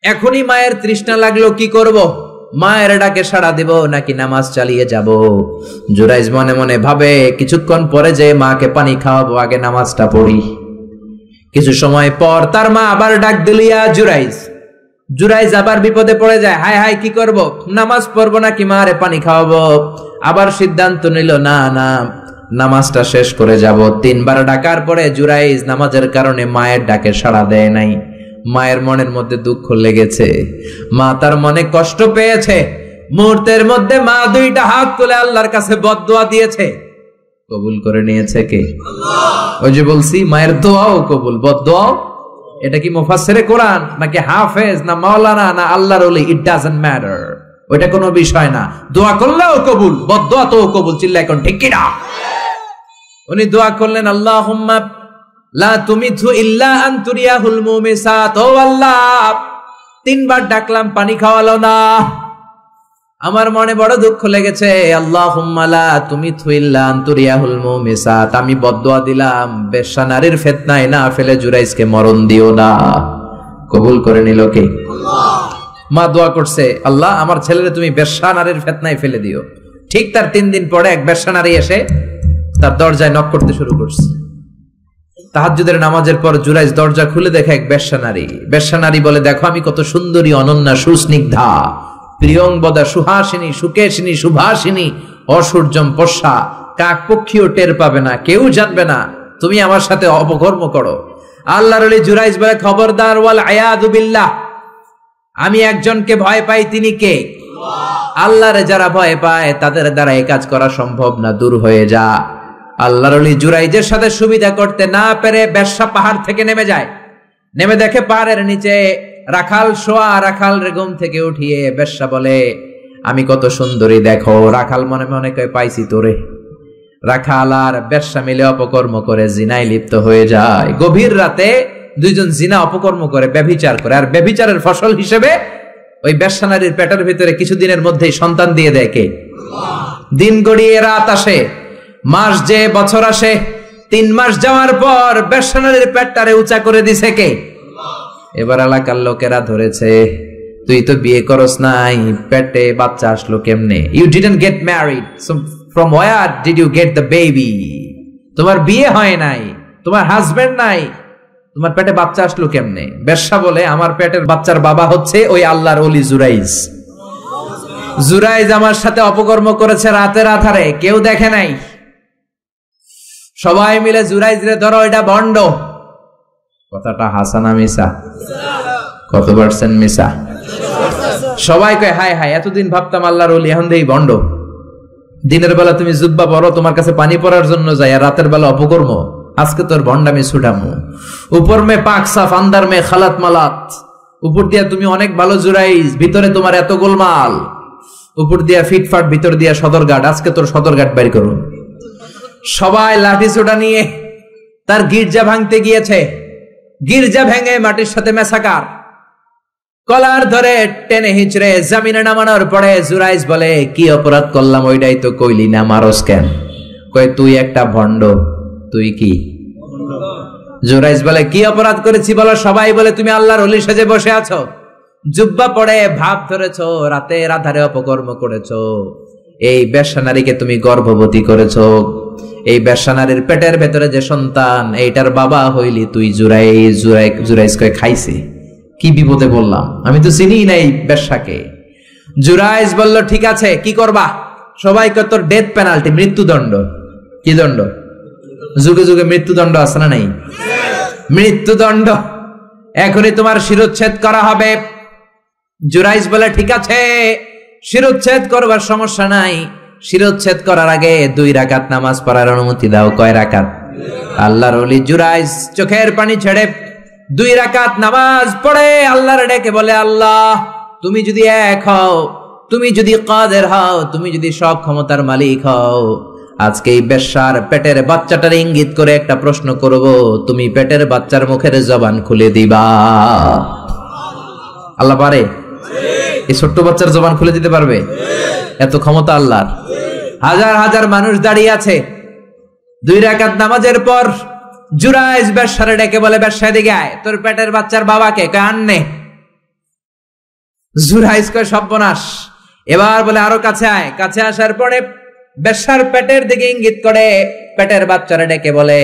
এখনই মায়ের তৃষ্ণা লাগলো, কি করব? মায়ের ডাকে সাড়া দেব নাকি নামাজ চালিয়ে যাব? জুরাইজ মনে মনে ভাবে, কিছুক্ষণ পরে যে মাকে পানি খাওয়াবো, আগে নামাজটা পড়ি। কিছু সময় পর তার মা আবার ডাক দিল, ইয়া জুরাইজ। জুরাইজ আবার বিপদে পড়ে যায়, হায় হায়, কি করব? নামাজ পড়বো নাকি মারে পানি খাওয়াবো? আবার সিদ্ধান্ত নিল, না না, নামাজটা শেষ করে যাব। 3 বার ডাকার পরে জুরাইজ নামাজের কারণে মায়ের ডাকে সাড়া দেয় নাই। মায়ের মনের মধ্যে দুঃখ লেগেছে, মা তার মনে কষ্ট পেয়েছে। মুহূর্তের মধ্যে মা 2টা হাত তুলে আল্লাহর কাছে বদদোয়া দিয়েছে। কবুল করে নিয়েছে কে? আল্লাহ। ওই যে বলছি, মায়ের দোয়াও কবুল, বদদোয়াও। এটা কি মুফাসসিরে কোরআন নাকি হাফেজ না মাওলানা না আল্লাহর ওলি, ইট ডাজন্ট ম্যাটার, ওইটা কোনো বিষয় না। দোয়া করলেও কবুল, বদদোয়া তো কবুল, চিল্লায় কোন ঠিক কি না? উনি দোয়া করলেন, আল্লাহুম্মা লা তুমিথু ইল্লা আন তুরিয়াহুল মুমিসাত। ও আল্লাহ, 3 বার ডাকলাম, পানি খাওয়ালো না, আমার মনে বড় দুঃখ লেগেছে। আল্লাহুম্মা লা তুমিথু ইল্লা আন তুরিয়াহুল মুমিসাত, আমি বদদোয়া দিলাম, বেশ্যা নারীর ফিতনায় না ফেলে জুরাইজকে মরণ দিও না। কবুল করে নিল কে? আল্লাহ। মা দোয়া করছে, আল্লাহ, আমার ছেলেরে তুমি বেশ্যা নারীর ফিতনায় ফেলে দিও। ঠিক তার 3 দিন পরে এক বেশ্যা নারী এসে তার দরজায় নক করতে শুরু করছে। তাহাজ্জুদের নামাজের পর জুরাইজ দরজা খুলে দেখে এক বেশ্যা নারী। বেশ্যা নারী বলে, দেখো আমি কত সুন্দরী, অনন্যা, সুস্নিগ্ধা, প্রিয়ংবদা, সুহাসিনী, সুকেশিনী, সুভাসিনী, অসূর্যম পশা, কাক পক্ষীও টের পাবে না, কেউ জানবে না তুমি আমার সাথে অপকর্ম করো। আল্লাহর ওলি জুরাইজ বলে, খবরদার, ওয়াল আয়াযু বিল্লাহ, আমি একজনকে ভয় পাই, তিনি কে? আল্লাহরে যারা ভয় পায় তাদের দ্বারা এই কাজ করা সম্ভব না, দূর হয়ে যা। আল্লাহর ওলি জুরাইজের সাথে সুবিধা করতে না পেরে বেশ্যা পাহাড় থেকে নেমে যায়। নেমে দেখে পাহাড়ের নিচে রাখাল শোয়া। রাখাল ঘুম থেকে উঠিয়ে বেশ্যা বলে, আমি কত সুন্দরী দেখো। রাখাল মনে মনে কয়, পাইছি তোরে। রাখাল আর বেশ্যা মিলে অপকর্ম করে জিনায় লিপ্ত হয়ে যায়। গভীর রাতে দুইজন জিনা অপকর্ম করে, ব্যভিচার করে। আর ব্যভিচারের ফসল হিসেবে ওই বেশ্যা নারীর পেটের ভিতরে কিছুদিনের মধ্যেই সন্তান দিয়ে দেয় কে? দিন গড়িয়ে রাত আসে, মাস যে বছর আসে, 3 মাস যাওয়ার পর বেশ্যা নারীর পেটটারে উঁচা করে দিছে কে? এবার এলাকার লোকেরা ধরেছে, তুই তো বিয়ে করস নাই, পেটে বাচ্চা আসলো কেমনে? You didn't get married, so from where did you get the baby? তোমার বিয়ে হয় নাই, তোমার হাজবেন্ড নাই, তোমার পেটে বাচ্চা আসলো কেমনে? বেশ্যা বলে, আমার পেটের বাচ্চার বাবা হচ্ছে ওই আল্লাহর ওলি জুরাইজ। জুরাইজ আমার সাথে অপকর্ম করেছে রাতের আধারে, কেউ দেখে নাই। সবাই মিলে জুরাইজ রে ধরো, এটা ভণ্ড। কথাটা হাসানা মিসা? কত পার্সেন্ট মিসা? সবাই কয়, হায় হায়, এতদিন ভাবতাম আল্লাহর ওলি, এখন দেই ভণ্ড। দিনের বেলা তুমি জুব্বা পরো, তোমার কাছে পানি পড়ার জন্য যাই, আর রাতের বেলা অপকর্ম। আজকে তোর ভণ্ডামি ছুটামু। উপর মে পাক সাফ, আন্দার মে খালাত মালাত। উপর দিয়া তুমি অনেক ভালো জুরাইজ, ভিতরে তোমার এত গোলমাল। উপর দিয়া ফিটফাট, ভিতর দিয়া সদরঘাট। আজকে তোর সদরঘাট বের করুন। সবাই লাঠি ছোটা নিয়ে তার গির্জা ভাঙতে গিয়েছে। গির্জা ভেঙে মাটির সাথে মেসাকার। কলার ধরে টেনে হিচড়ে জামিনে নামানোর পরে জুরাইজ বলে, কি অপরাধ করলাম ওইটাই তো কইলি না, মারস কেন? কয়, তুই একটা ভণ্ড। তুই কি? জুরাইজ বলে, কি অপরাধ করেছি বলো? সবাই বলে, তুমি আল্লাহর ওলি সেজে বসে আছো, জুব্বা পড়ে ভাব ধরেছো, রাতের আধারে অপকর্ম করেছো। এই বেশ্যা নারীকে তুমি গর্ভবতী করেছো। এই বেশ্যা নারীর পেটের ভেতরে যে সন্তান, এইটার বাবা হইলি তুই জুরাইজ। জুরাইজ কয়, খাইছে। কি বিপদে বললাম, আমি তো চিনি নাই বেশ্যাকে। জুরাইজ বলল, ঠিক আছে, কি করবা? সবাই কয়, তোর ডেথ পেনাল্টি, মৃত্যুদণ্ড। কি দণ্ড? যুগে যুগে মৃত্যুদণ্ড আছে না নাই? মৃত্যুদণ্ড। এখনই তোমার শিরোচ্ছেদ করা হবে। জুরাইজ বলে, ঠিক আছে, শিরোচ্ছেদ করবার সমস্যা নাই। শিরোচ্ছেদ করার আগে 2 রাকাত নামাজ পড়ার অনুমতি দাও। কয় রাকাত? আল্লাহর ওলি জুরাইজ চোখের পানি ছেড়ে 2 রাকাত নামাজ পড়ে আল্লাহর ডেকে বলে, আল্লাহ, তুমি যদি এক হও, তুমি যদি কাদের হও, তুমি যদি সব ক্ষমতার মালিক হও, আজকে এই বেশ্যার পেটের বাচ্চাটার ইঙ্গিত করে একটা প্রশ্ন করব, তুমি পেটের বাচ্চার মুখের জবান খুলে দিবা। আল্লাহ পারে? এই ছোট্ট বাচ্চার জবান খুলে দিতে পারবে? এত ক্ষমতা আল্লাহর। হাজার হাজার মানুষ দাঁড়িয়ে আছে। 2 রাকাত নামাজের পর জুরাইজ বেশ্যারে ডেকে বলে, বেশ্যা দিকে আয়, তোর পেটের বাচ্চার বাবাকে। কয়, আননে। জুরাইজ কয়, সর্বনাশ। এবার বলে, আরো কাছে আয়। কাছে আসার পরে বেশ্যার পেটের দিকে ইঙ্গিত করে পেটের বাচ্চারে ডেকে বলে,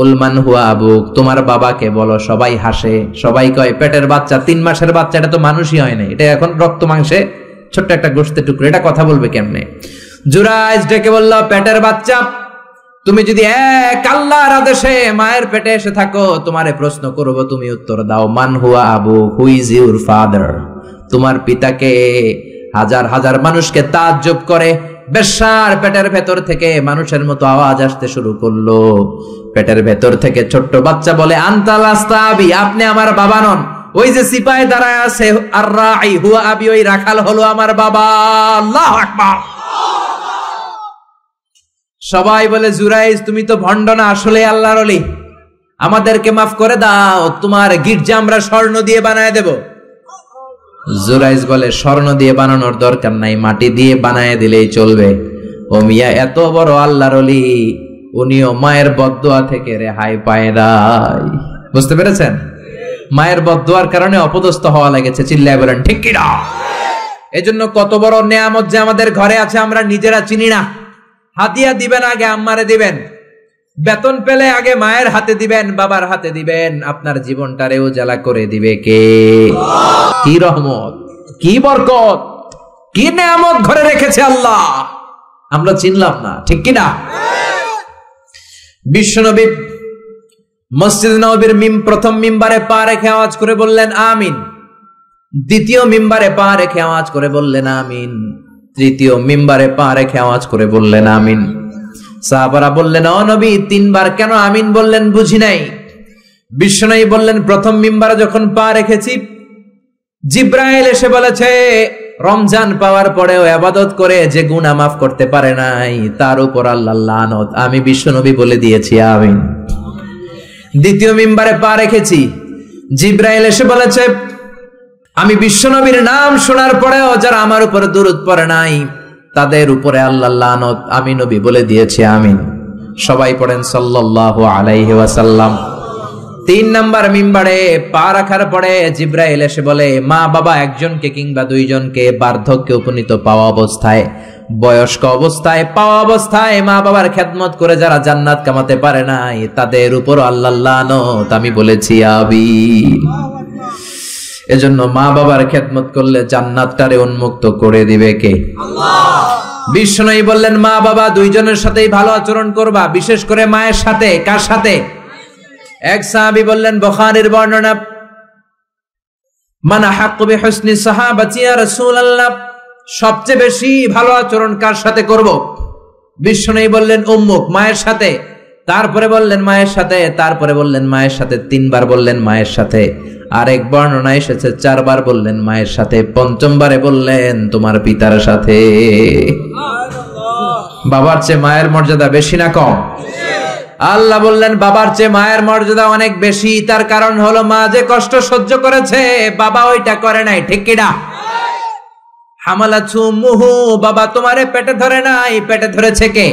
উলমান হুয়া আবুক, তোমার বাবাকে বলো। সবাই হাসে। সবাই কয়, পেটের বাচ্চা, 3 মাসের বাচ্চা, এটা তো মানুষই হয় না, এটা এখন রক্ত মাংসে ছোট্ট একটা গোশতের টুকরো, এটা কথা বলবে কেমনে? জুরাইজ ডেকে বলল, পেটের বাচ্চা, তুমি যদি এক আল্লাহর আদেশে মায়ের পেটে এসে থাকো, তোমারে প্রশ্ন করব, তুমি উত্তর দাও। মান হুয়া আবুক, হু ইজ ইউর ফাদার? তোমার পিতাকে? হাজার হাজার মানুষকে তাজ্জব করে। বেশ্যার পেটের ভেতর থেকে মানুষের মতো আওয়াজ আসতে শুরু করলো। পেটের ভেতর থেকে ছোট্ট বাচ্চা বলে, আনতাল আস্তাবি, আপনি আমার বাবা নন। ওই যে সিপাহি দাঁড়ায় আছে, আর রাই হুয়া আবি, ওই রাখাল হলো আমার বাবা। আল্লাহু আকবার। সবাই বলে, জুরাইজ, তুমি তো ভণ্ড না, আসলে আল্লাহর ওলি, আমাদেরকে মাফ করে দাও, তোমার গির্জা আমরা স্বর্ণ দিয়ে বানায় দেব। জুরাইজ বলে, স্বর্ণ দিয়ে বানানোর দরকার নাই, মাটি দিয়ে বানায় দিলেই চলবে। ও মিয়া, এত বড় আল্লাহর ওলি, উনিও মায়ের বদদোয়া থেকে রেহাই পায় নাই। বুঝতে পেরেছেন? মায়ের বদদোয়ার কারণে অপদস্থ হওয়া লেগেছে। চিল্লায় বলেন ঠিক কি না? এজন্য কত বড় নেয়ামত যে আমাদের ঘরে আছে আমরা নিজেরা চিনি না। হাদিয়া দিবেন আগে আম্মারে দিবেন, বেতন পেলে আগে মায়ের হাতে দিবেন, বাবার হাতে দিবেন, আপনার জীবনটারে উজালা করে দিবে কে? কি রহমত, কি বরকত, কি নেয়ামত ঘরে রেখেছে আল্লাহ, আমরা চিনলাম না। ঠিক কি না? বিশ্বনবী মসজিদ নববীর প্রথম মিম্বারে পা রেখে আওয়াজ করে বললেন আমিন। দ্বিতীয় মিম্বারে পা রেখে আওয়াজ করে বললেন আমিন। তৃতীয় মিম্বারে পা রেখে আওয়াজ করে বললেন আমিন। সাহাবারা বললেন, ও নবী, তিনবার কেন আমিন বললেন বুঝি নাই। বিশ্বনবী বললেন, প্রথম মিম্বারে যখন পা রেখেছি, জিব্রাইল এসে বলেছে রমজান পাওয়ার পরেও ইবাদত করে যে গুনাহ মাফ করতে পারে নাই তার উপর আল্লাহর লানত। আমি বিশ্বনবী বলে দিয়েছি আমিন। দ্বিতীয় মিম্বারে পা রেখেছি, জিব্রাইল এসে বলেছে আমি বিশ্বনবীর নাম শোনার পরেও যারা আমার উপরে দুরূদ পড়ে নাই তাদের উপরে আল্লাহর লানত। আমি নবী বলে দিয়েছি আমিন। সবাই পড়েন সাল্লাল্লাহু আলাইহি ওয়াসাল্লাম। তিন নাম্বার মিম্বারে পা রাখার পরে জিব্রাইল এসে বলে, মা বাবা একজনকে কিংবা দুইজনকে বার্ধক্যে উপনীত পাওয়া অবস্থায়, বয়স্ক অবস্থায়, পাওয়া অবস্থায় মা বাবার খেদমত করে যারা জান্নাত কামাতে পারে নাই তাদের উপর আল্লাহর লানত। আমি বলেছি আমিন। এজন্য মা বাবার খেদমত করলে জান্নাতটারে উন্মুক্ত করে দিবে কে? আল্লাহ। বিশ্বনবী বললেন, মা বাবা দুইজনের সাথেই ভালো আচরণ করবা, বিশেষ করে মায়ের সাথে। কার সাথে? এক সাহাবী বললেন, বুখারীর বর্ণনা, মান আহাক্কু বিহুসনি সাহাবাতি ইয়া রাসূলুল্লাহ, সবচেয়ে বেশি ভালো আচরণ কার সাথে করব? বিশ্বনবী বললেন, উম্মুক, মায়ের সাথে। তারপরে বললেন মায়ের সাথে, তারপরে বললেন মায়ের সাথে, তিনবার বললেন মায়ের সাথে। আরেক বর্ণনা এসেছে চারবার বললেন মায়ের সাথে, পঞ্চমবারে বললেন তোমার পিতার সাথে। বাবার চেয়ে মায়ের মর্যাদা বেশি না কম? আল্লাহ বললেন বাবার চেয়ে মায়ের মর্যাদা অনেক বেশি। তার কারণ হলো মা যে কষ্ট সহ্য করেছে বাবা ওইটা করে নাই। ঠিক কিনা? হামালাতহু উম্মুহু, বাবা তোমারে পেটে ধরে নাই, পেটে ধরেছে কে?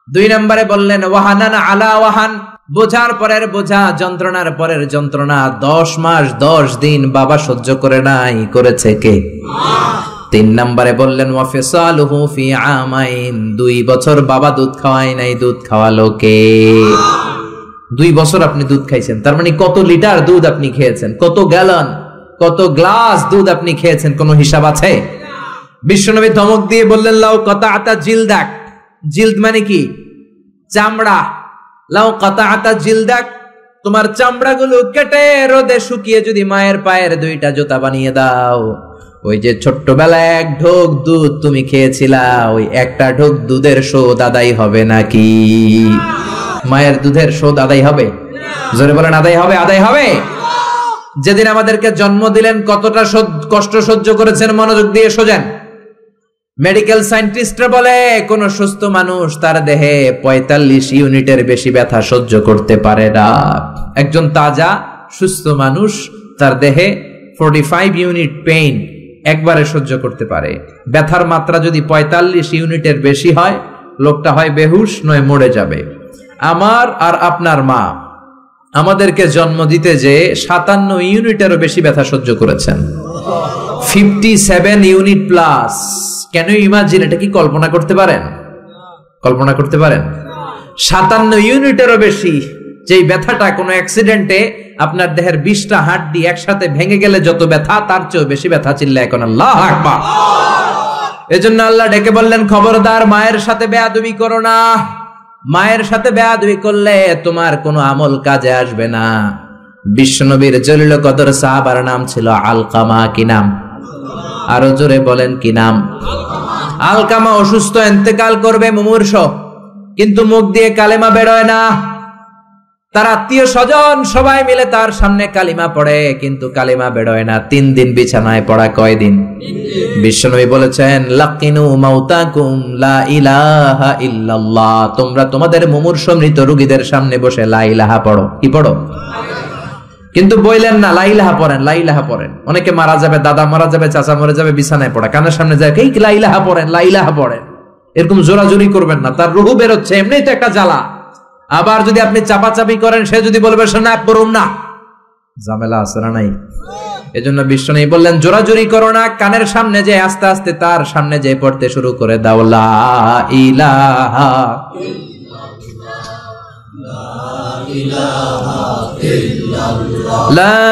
দুই নম্বরে বললেন ওয়াহানান আলা ওয়াহান, বোঝার পরের বোঝা, যন্ত্রণার পরের যন্ত্রণা 10 মাস 10 দিন বাবা সহ্য করে নাই, করেছে কে? তিন নম্বরে বললেন ওয়াফিসালুহু ফি আমাইন, 2 বছর বাবা দুধ খাওয়ায় নাই, দুধ খাওয়ালো কে? 2 বছর আপনি দুধ খাইছেন, তার মানে কত লিটার দুধ আপনি খেয়েছেন, কত গ্যালন, কত গ্লাস দুধ আপনি খেয়েছেন, কোনো হিসাব আছে? বিশ্বনবী ধমক দিয়ে বললেন লাউ কাতাআতা জিলদাক, জিলদ মানে কি? চামড়া। লাউ কাতাআতা জিলদাক, তোমার চামড়াগুলো কেটে রোদে শুকিয়ে যদি মায়ের পায়ের 2টা জুতা বানিয়ে দাও, ওই যে ছোট্টবেলায় 1 ঢোক দুধ তুমি খেয়েছিলা, ওই একটা ঢোক দুধের শোধ আদায় হবে নাকি? মায়ের দুধের শোধ আদায় হবে? জোরে বলেন আদায় হবে? আদায় হবে। যেদিন আমাদেরকে জন্ম দিলেন কতটা কষ্ট সহ্য করেছেন, মনোযোগ দিয়ে শোনেন। মেডিকেল সায়েন্টিস্টরা বলে কোন সুস্থ মানুষ তার দেহে 45 ইউনিটের বেশি ব্যথা সহ্য করতে পারে না। একজন তাজা সুস্থ মানুষ তার দেহে 45 ইউনিট পেইন একবারে সহ্য করতে পারে। ব্যথার মাত্রা যদি 45 ইউনিটের বেশি হয়, লোকটা হয় বেহুশ নয় মরে যাবে। আমার আর আপনার মা আমাদেরকে জন্ম দিতে যে 57 ইউনিটেরও বেশি ব্যথা সহ্য করেছেন, 57 ইউনিট প্লাস। কেন ইমাজিন, এটা কি কল্পনা করতে পারেন? কল্পনা করতে পারেন? 57 ইউনিটেরও বেশি, যেই ব্যথাটা কোনো অ্যাক্সিডেন্টে আপনার দেহের 20টা হাড্ডি একসাথে ভেঙে গেলে যত ব্যথা, তার চেয়েও বেশি ব্যথা। চিল্লায় এখন আল্লাহু আকবার। এজন্য আল্লাহ ডেকে বললেন খবরদার মায়ের সাথে বেয়াদবি করো না। মায়ের সাথে বেয়াদবি করলে তোমার কোনো আমল কাজে আসবে না। বিশ্বনবীর জলিল কদর সাহাবার নাম ছিল আলকামা। কি নাম? আরো জোরে বলেন কি নাম? আলকামা অসুস্থ, ইন্তেকাল করবে, মুমূর্ষ, কিন্তু মুখ দিয়ে কালেমা বেরোয় না। তার আত্মীয় স্বজন সবাই মিলে তার সামনে কালিমা পড়ে, কিন্তু কালিমা বেরোয় না। 3 দিন বিছানায় পড়া। কয়দিন? বিশ্বনবী বলেছেন লাকিনু মাউতাকুম লা ইলাহা ইল্লাল্লাহ, তোমরা তোমাদের মুমূর্ষ মৃত রোগীদের সামনে বসে লা ইলাহা পড়ো। কি পড়ো? কিন্তু বললেন না লা ইলাহা পড়েন, লা ইলাহা পড়েন। অনেকে মারা যাবে, দাদা মারা যাবে, চাচা মরে যাবে, বিছানায় পড়া, কানের সামনে যায় এই লা ইলাহা পড়েন, লা ইলাহা পড়েন। এরকম জোরাজোরি করবেন না, তার রুহু বেরোচ্ছে, এমনিই তো একটা জ্বালা। আবার যদি আপনি চাপাচাপি করেন, সে যদি বলবে শোনা পড়ুন না, ঝামেলা আছে না নাই? এজন্য বিশ্বনবী বললেন জোরাজোরি করো না, কানের সামনে যে আস্তে আস্তে তার সামনে যে পড়তে শুরু করে দাও লা ইলাহা লা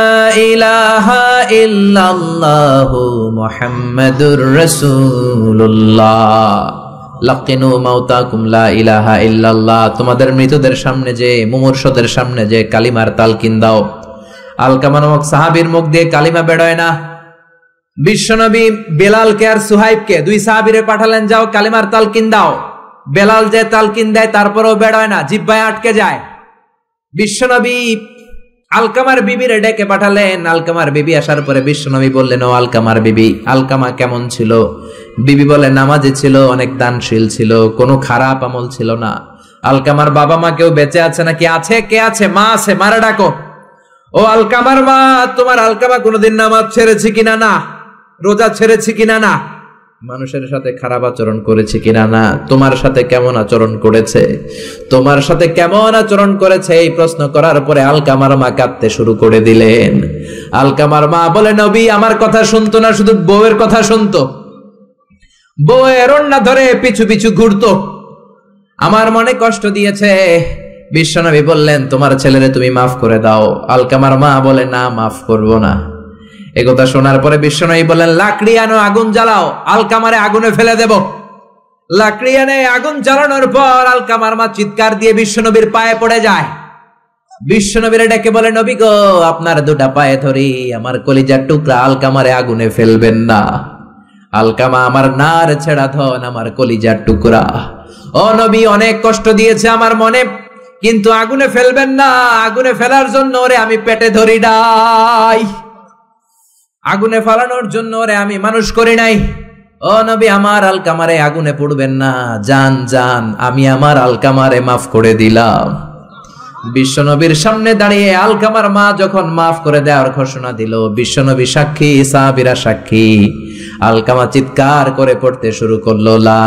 ইলাহা ইল্লাল্লাহু মুহাম্মাদুর রাসূলুল্লাহ। লাকিনু মাউতাকুম লা ইলাহা ইল্লাল্লাহ, তোমাদের মৃতদের সামনে যে, মুমূর্ষদের সামনে যে কালিমার তালকিন দাও। আলকামা নামক সাহাবীর মুখ দিয়ে কালিমা বেরোয় না। বিশ্বনবী বেলালকে আর সুহাইবকে, দুই সাহাবীরে পাঠালেন, যাও কালিমার তালকিন দাও। বেলাল যে তালকিন দেয় তারপরেও বেরোয় না, জিহ্বায় আটকে যায়। বিশ্বনবী আলকামার বিবিরে ডেকে পাঠালেন। আলকামার বিবি আসার পরে বিশ্বনবী বললেন, ও আলকামার বিবি, আলকামা কেমন ছিল? বিবি বলে, নামাজি ছিল, অনেক দানশীল ছিল, কোনো খারাপ আমল ছিল না। আলকামার বাবা মা কেউ বেঁচে আছে নাকি? আছে। কে আছে? মা আছে, মারা ডাকো। ও আলকামার মা, তোমার আলকামা কোনোদিন নামাজ ছেড়েছে কিনা? না। রোজা ছেড়েছে কিনা? না। মানুষের সাথে খারাপ আচরণ করেছে কিনা? না। তোমার সাথে কেমন আচরণ করেছে? তোমার সাথে কেমন আচরণ করেছে? এই প্রশ্ন করার পরে আলকামার মা কাঁদতে শুরু করে দিলেন। আলকামার মা বলে, নবী আমার কথা শুনতো না, শুধু বউয়ের কথা শুনতো। বউয়ের ওড়না ধরে পিছু পিছু ঘুরতো, আমার মনে কষ্ট দিয়েছে। বিশ্বনবী বললেন, তোমার ছেলেরে তুমি মাফ করে দাও। আলকামার মা বলে, না, মাফ করব না। একথা শোনার পরে বিশ্বনবী বললেন, লাকড়ি আনো, আগুন জ্বালাও, আলকামারে আগুনে ফেলে দেব। লাকড়ি এনে আগুন জ্বালানোর পর আলকামার মা চিৎকার দিয়ে বিশ্বনবীর পায়ে পড়ে যায়। বিশ্বনবীর ডেকে বলে, নবী গো, আপনার দুটা পায়ে ধরি, আমার কলিজার টুকরা আলকামারে আগুনে ফেলবেন না। আলকামা আমার নার ছেড়া ধন, আমার কলিজার টুকরা। ও নবী, অনেক কষ্ট দিয়েছে আমার মনে, কিন্তু আগুনে ফেলবেন না। আগুনে ফেলার জন্য ওরে আমি পেটে ধরি নাই, আগুনে ফালানোর জন্য ওরে আমি মানুষ করি নাই। ও নবী, আমার আলকামারে আগুনে পড়বেন না। জান জান, আমি আমার আলকামারে মাফ করে দিলাম। বিশ্বনবীর সামনে দাঁড়িয়ে আলকামার মা যখন মাফ করে দেওয়ার ঘোষণা দিল, বিশ্বনবী সাক্ষী, সাহাবীরা সাক্ষী। আলকামা চিৎকার করে পড়তে শুরু করলো, লা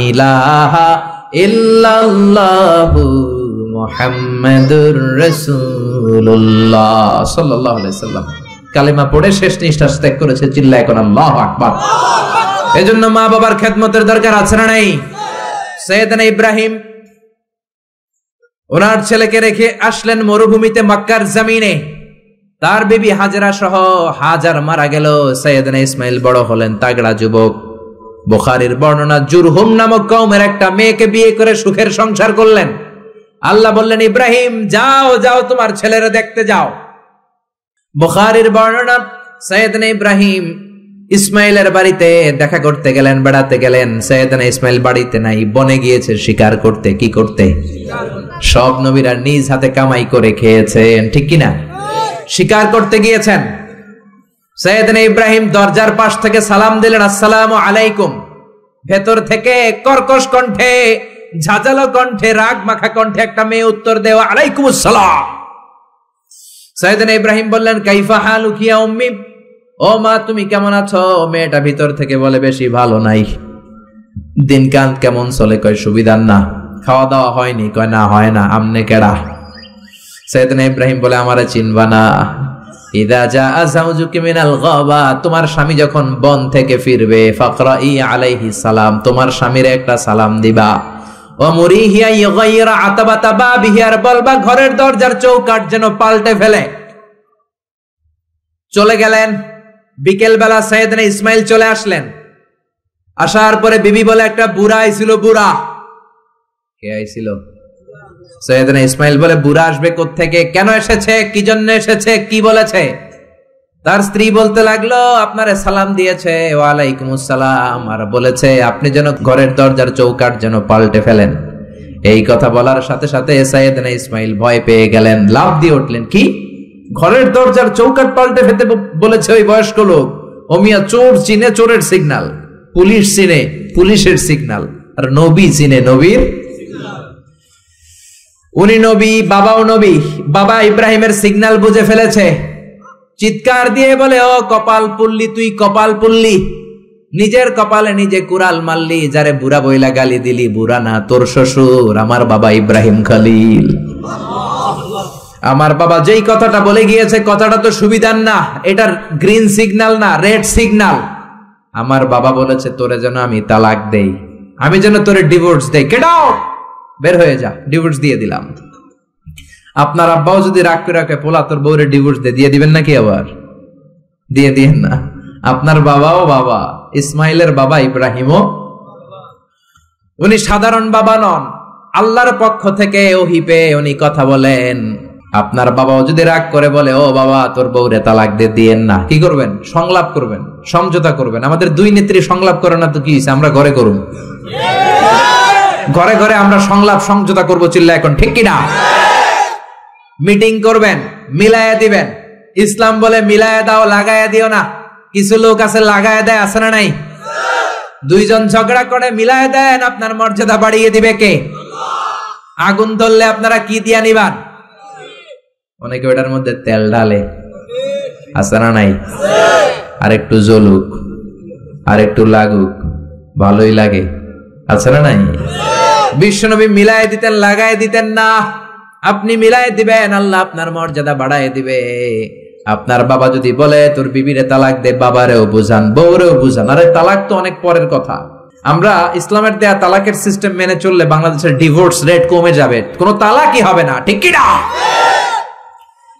ইলাহা ইল্লাল্লাহু মুহাম্মাদুর রাসূলুল্লাহ সাল্লাল্লাহু আলাইহি সাল্লাম। কালিমা পড়ে শেষ নিঃশ্বাস ত্যাগ করেছে। চিল্লায় এখন আল্লাহু আকবার। এজন্য মা বাবার খেদমতের দরকার আছে না নাই? সাইয়েদনা ইব্রাহিম ওনার ছেলেকে রেখে আসলেন মরুভূমিতে, মক্কার জমিনে। তার বিবি হাজরা সহ হাজার মারা গেল। সাইয়েদনা ইসমাইল বড় হলেন, তাগড়া যুবক। বুখারীর বর্ণনা, জুরহুম নামক কওমের একটা মেয়েকে বিয়ে করে সুখের সংসার করলেন। আল্লাহ বললেন, ইব্রাহিম যাও যাও, তোমার ছেলেরা দেখতে যাও। বুখারীর বর্ণনা, সাইয়েদনা ইব্রাহিম ইসমাইলের বাড়িতে দেখা করতে গেলেন, বেড়াতে গেলেন। সাইয়েদনা ইসমাইল বাড়িতে নাই, বনে গিয়েছে শিকার করতে। কি করতে? সব নবীরা নিজ হাতে কামাই করে খেয়েছেন, ঠিক কিনা? শিকার করতে গিয়েছেন। সাইয়েদনা ইব্রাহিম দরজার পাশ থেকে সালাম দিলেন, আসসালামু আলাইকুম। ভেতর থেকে কর্কশ কণ্ঠে, ঝাঁঝালো কণ্ঠে, রাগ মাখা কণ্ঠে একটা মেয়ে উত্তর দেয়, আলাইকুমুস সালাম। সাইয়েদনা ইব্রাহিম বললেন, কাইফা হালুকি ইয়া উম্মি, ও মা তুমি কেমন আছো? মেয়েটা ভিতর থেকে বলে, বেশি ভালো নাই। দিনকাল কেমন চলে? কয় সুবিধার না। খাওয়া দাওয়া হয়নি? কয় না, হয় না। আমনে কেডা? সাইয়েদনা ইব্রাহিম বলে, আমারে চিনবা না? ইদা জাআ যাওজুকি মিনাল গাবা, তোমার স্বামী যখন বন থেকে ফিরবে, ফাকরাই আলাইহি সালাম, তোমার স্বামীর একটা সালাম দিবা। ও মুরিহিয়া ইগাইরা আতাবাতা বাবিহি, আর বলবা ঘরের দরজার চৌকাঠ যেন পাল্টে ফেলে। চলে গেলেন। বিকেল বেলা সাইয়েদনা ইসমাইল চলে আসলেন। আসার পরে বিবি বলে, একটা বুড়া আইছিল। বুড়া? কে আইছিল? সাইয়েদনা ইসমাইল বলে, বুড়া আসবে কোত্থেকে? কেন এসেছে? কি জন্য এসেছে? কি বলেছে? তার স্ত্রী বলতে লাগলো, আপনারে সালাম দিয়েছে, ওয়ালাইকুমুস সালাম, আর বলেছে আপনি যেন ঘরের দরজার চৌকাঠ যেন পাল্টে ফেলেন। এই কথা বলার সাথে সাথে সাইয়েদনা ইসমাইল ভয় পেয়ে গেলেন, লাফ দিয়ে উঠলেন। কি? ঘরের দরজার চৌকাঠ পাল্টে ফেলতে বলেছে ওই বয়স্ক লোক? ও মিয়া, চোর চিনে চোরের সিগন্যাল, পুলিশ চিনে পুলিশের সিগন্যাল, আর নবী চিনে নবীর। উনি নবী, বাবাও নবী। বাবা ইব্রাহিমের সিগন্যাল বুঝে ফেলেছে। চিৎকার দিয়ে বলে, ও কপাল পুল্লি, তুই কপাল পুল্লি, নিজের কপালে নিজে কুড়াল মারলি। যারে বুড়া বইলা গালি দিলি, বুড়া না, তোর শ্বশুর, আমার বাবা ইব্রাহিম খলিল। আমার বাবা যেই কথাটা বলে গিয়েছে, কথাটা তো সুবিধার না, এটার গ্রিন সিগন্যাল না, রেড সিগন্যাল। আমার বাবা বলেছে তোরে যেন আমি তালাক দেই, আমি যেন তোরে ডিভোর্স দেই। গেট আউট, বের হয়ে যা, ডিভোর্স দিয়ে দিলাম। আপনার আব্বাও যদি রাগ করে রাখে, পোলা তোর বউরে ডিভোর্স দিয়ে দিবেন নাকি? আবার দিয়ে দিয়েন না। আপনার বাবাও বাবা, ইসমাইলের বাবা ইব্রাহিমও। উনি সাধারণ বাবা নন, আল্লাহর পক্ষ থেকে ওহী পেয়ে উনি কথা বলেন। আপনার বাবাও যদি রাগ করে বলে ও বাবা তোর বউরে তালাক দিয়েন না, কি করবেন? সংলাপ করবেন, সমঝোতা করবেন। আমাদের দুই নেত্রী সংলাপ করে না তো কি হয়েছে, আমরা ঘরে করুন, ঘরে ঘরে আমরা সংলাপ সমঝোতা করবো, চিল্লা এখন ঠিক কিনা? মিটিং করবেন, মিলায়া দিবেন। ইসলাম বলে মিলায়া দাও, লাগায়া দিও না। কিছু লোক আছে লাগায়া দেয়, আছে না নাই? দুইজন ঝগড়া করে মিলায়া দেন, আপনার মর্যাদা বাড়িয়ে দিবে কে? আগুন ধরলে আপনারা কি দিয়া নিবান? অনেকে ওটার মধ্যে তেল ঢালে, আছে না নাই? আর একটু জ্বলুক, আর একটু লাগুক, ভালোই লাগে, আছে না নাই? বিশ্বনবী মিলায় দিতেন, লাগায় দিতেন না। আপনি মিলায় দিবেন, আল্লাহ আপনার মর্যাদা বাড়ায় দিবে। আপনার বাবা যদি বলে তোর বিবিরে তালাক দে, বাবারেও বুঝান, বউরেও বুঝান। আরে তালাক তো অনেক পরের কথা। আমরা ইসলামের দেয়া তালাকের সিস্টেম মেনে চললে বাংলাদেশের ডিভোর্স রেট কমে যাবে, কোনো তালাকই হবে না, ঠিক কি না?